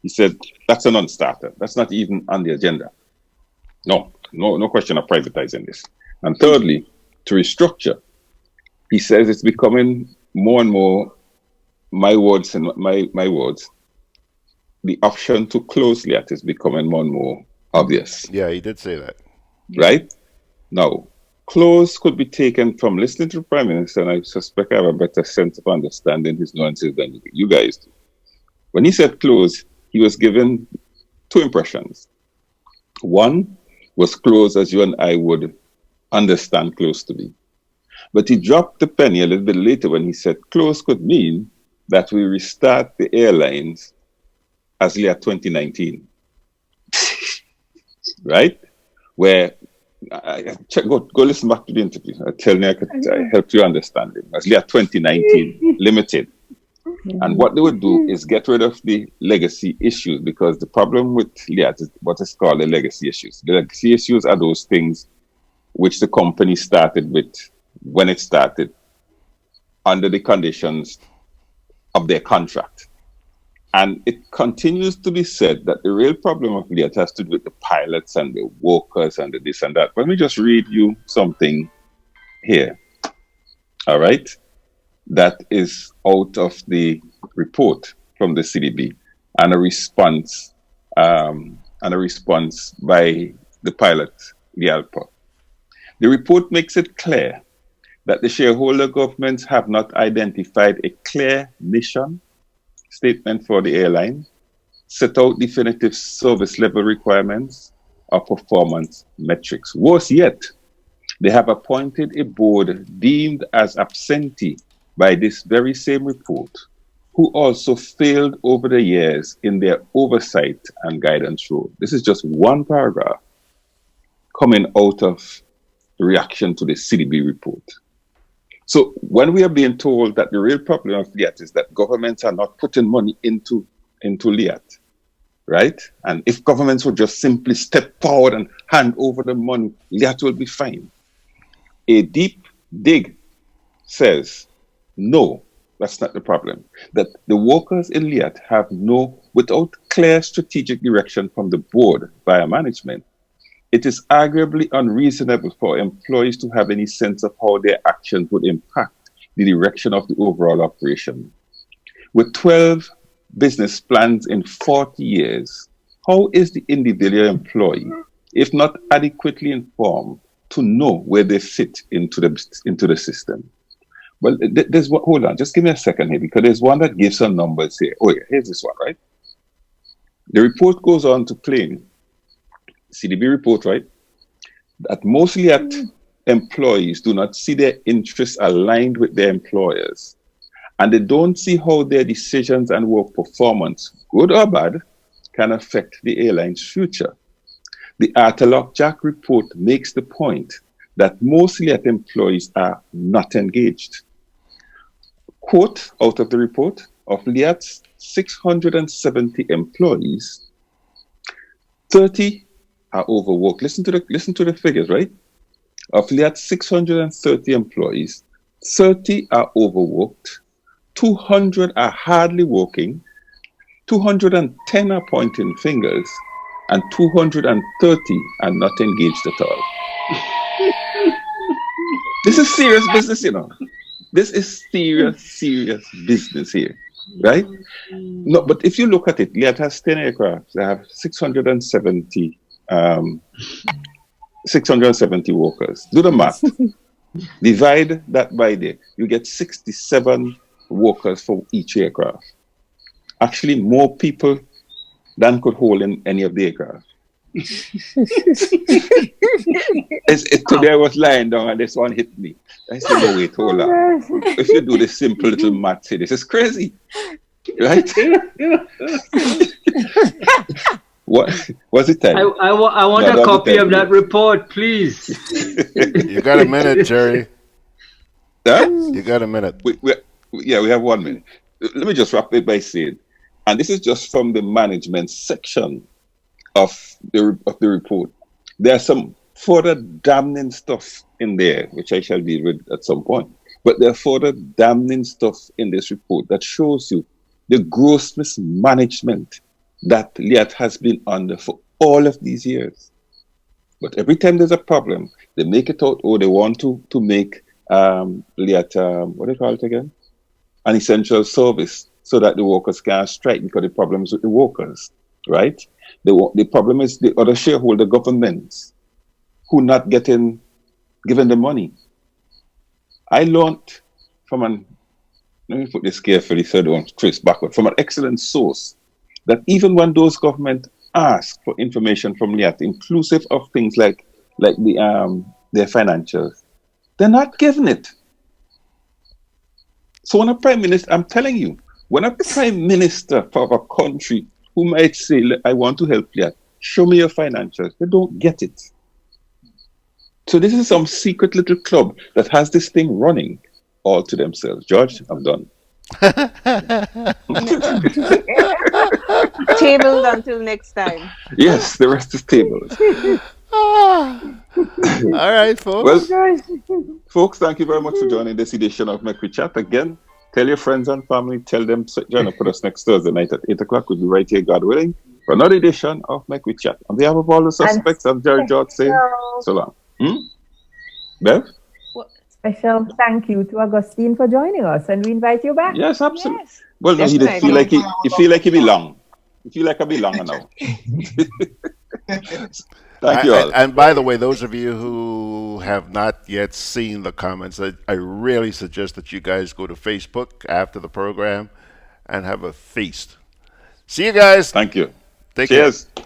He said, that's a non-starter. That's not even on the agenda. No question of privatizing this. And thirdly, to restructure. He says it's becoming more and more, my words, the option to close LIAT is becoming more and more obvious. Yeah, he did say that. Right? Now, close could be taken from listening to the Prime Minister, and I suspect I have a better sense of understanding his nuances than you guys do. When he said close, he was given 2 impressions. One was close as you and I would understand close to be. But he dropped the penny a little bit later when he said close could mean that we restart the airlines as LIAT 2019. Right? Where, go listen back to the interview. I help you understand it. As LIAT 2019 Limited. And what they would do is get rid of the legacy issues, because the problem with LIAT is what is called the legacy issues. The legacy issues are those things which the company started with when it started under the conditions of their contract. And it continues to be said that the real problem of LIAT has to do with the pilots and the workers and the this and that. Let me just read you something here. All right? That is out of the report from the CDB and a response by the pilot, the Alpha. The report makes it clear that the shareholder governments have not identified a clear mission statement for the airline, set out definitive service level requirements or performance metrics. Worse yet, they have appointed a board deemed as absentee by this very same report, who also failed over the years in their oversight and guidance role. This is just one paragraph coming out of the reaction to the CDB report. So when we are being told that the real problem of LIAT is that governments are not putting money into LIAT, right? And if governments would just simply step forward and hand over the money, LIAT will be fine. A deep dig says, no, that's not the problem. That the workers in LIAT have without clear strategic direction from the board via management, it is arguably unreasonable for employees to have any sense of how their actions would impact the direction of the overall operation. With 12 business plans in 40 years, how is the individual employee, if not adequately informed, to know where they fit into the system? Well, there's one, hold on, just give me a second here, because there's one that gives some numbers here. Oh yeah, here's this one, right? The report goes on to claim, CDB report, right, that most LIAT employees do not see their interests aligned with their employers, and they don't see how their decisions and work performance, good or bad, can affect the airline's future. The Atherton Martin report makes the point that most LIAT employees are not engaged. Quote out of the report, of LIAT's 670 employees, 30 are overworked. Listen to the figures, right? Of LIAT's 630 employees, 30 are overworked, 200 are hardly working, 210 are pointing fingers, and 230 are not engaged at all. This is serious business, you know. This is serious business here, right? No, but if you look at it, LIAT has 10 aircraft. They have 670 workers. Do the math. Divide that by there. You get 67 workers for each aircraft. Actually, more people than could hold in any of the aircraft. Today I was lying down and this one hit me. I said, no, wait, hold on. If you do this simple little math, this is crazy. Right? What's it time? I want a copy of that report, please. You got a minute, Jerry. Huh? You got a minute. We have 1 minute. Let me just wrap it by saying, and this is just from the management section of the report. There's some further damning stuff in there, which I shall deal with at some point. But there are further damning stuff in this report that shows you the gross mismanagement that LIAT has been under for all of these years. But every time there's a problem, they make it out, or they want to make LIAT, what do you call it again? An essential service, so that the workers can't strike because the problem is with the workers, right? The problem is the other shareholder governments who not given the money. I learned from let me put this carefully so I don't trace backward, from an excellent source, that even when those governments ask for information from LIAT, inclusive of things like their financials, they're not given it. So when a prime minister, I'm telling you, when a prime minister of a country who might say, I want to help LIAT, show me your financials, they don't get it. So this is some secret little club that has this thing running all to themselves. George, I'm done. Tabled until next time. Yes, the rest is tabled. All right, Well, folks. folks, thank you very much for joining this edition of Mek We Chat. Again, tell your friends and family, tell them to join up with us next Thursday night at 8 o'clock. We'll be right here, God willing, for another edition of Mek We Chat. On behalf of all the suspects, I'm Jerry George saying so long. Bev? Special thank you to Augustine for joining us, and we invite you back. Yes, absolutely. Well, no, he did feel like he feel like he belong. He feel like I belong now. Thank you all. And by the way, those of you who have not yet seen the comments, I really suggest that you guys go to Facebook after the program and have a feast. See you guys. Thank you. Take Cheers. care.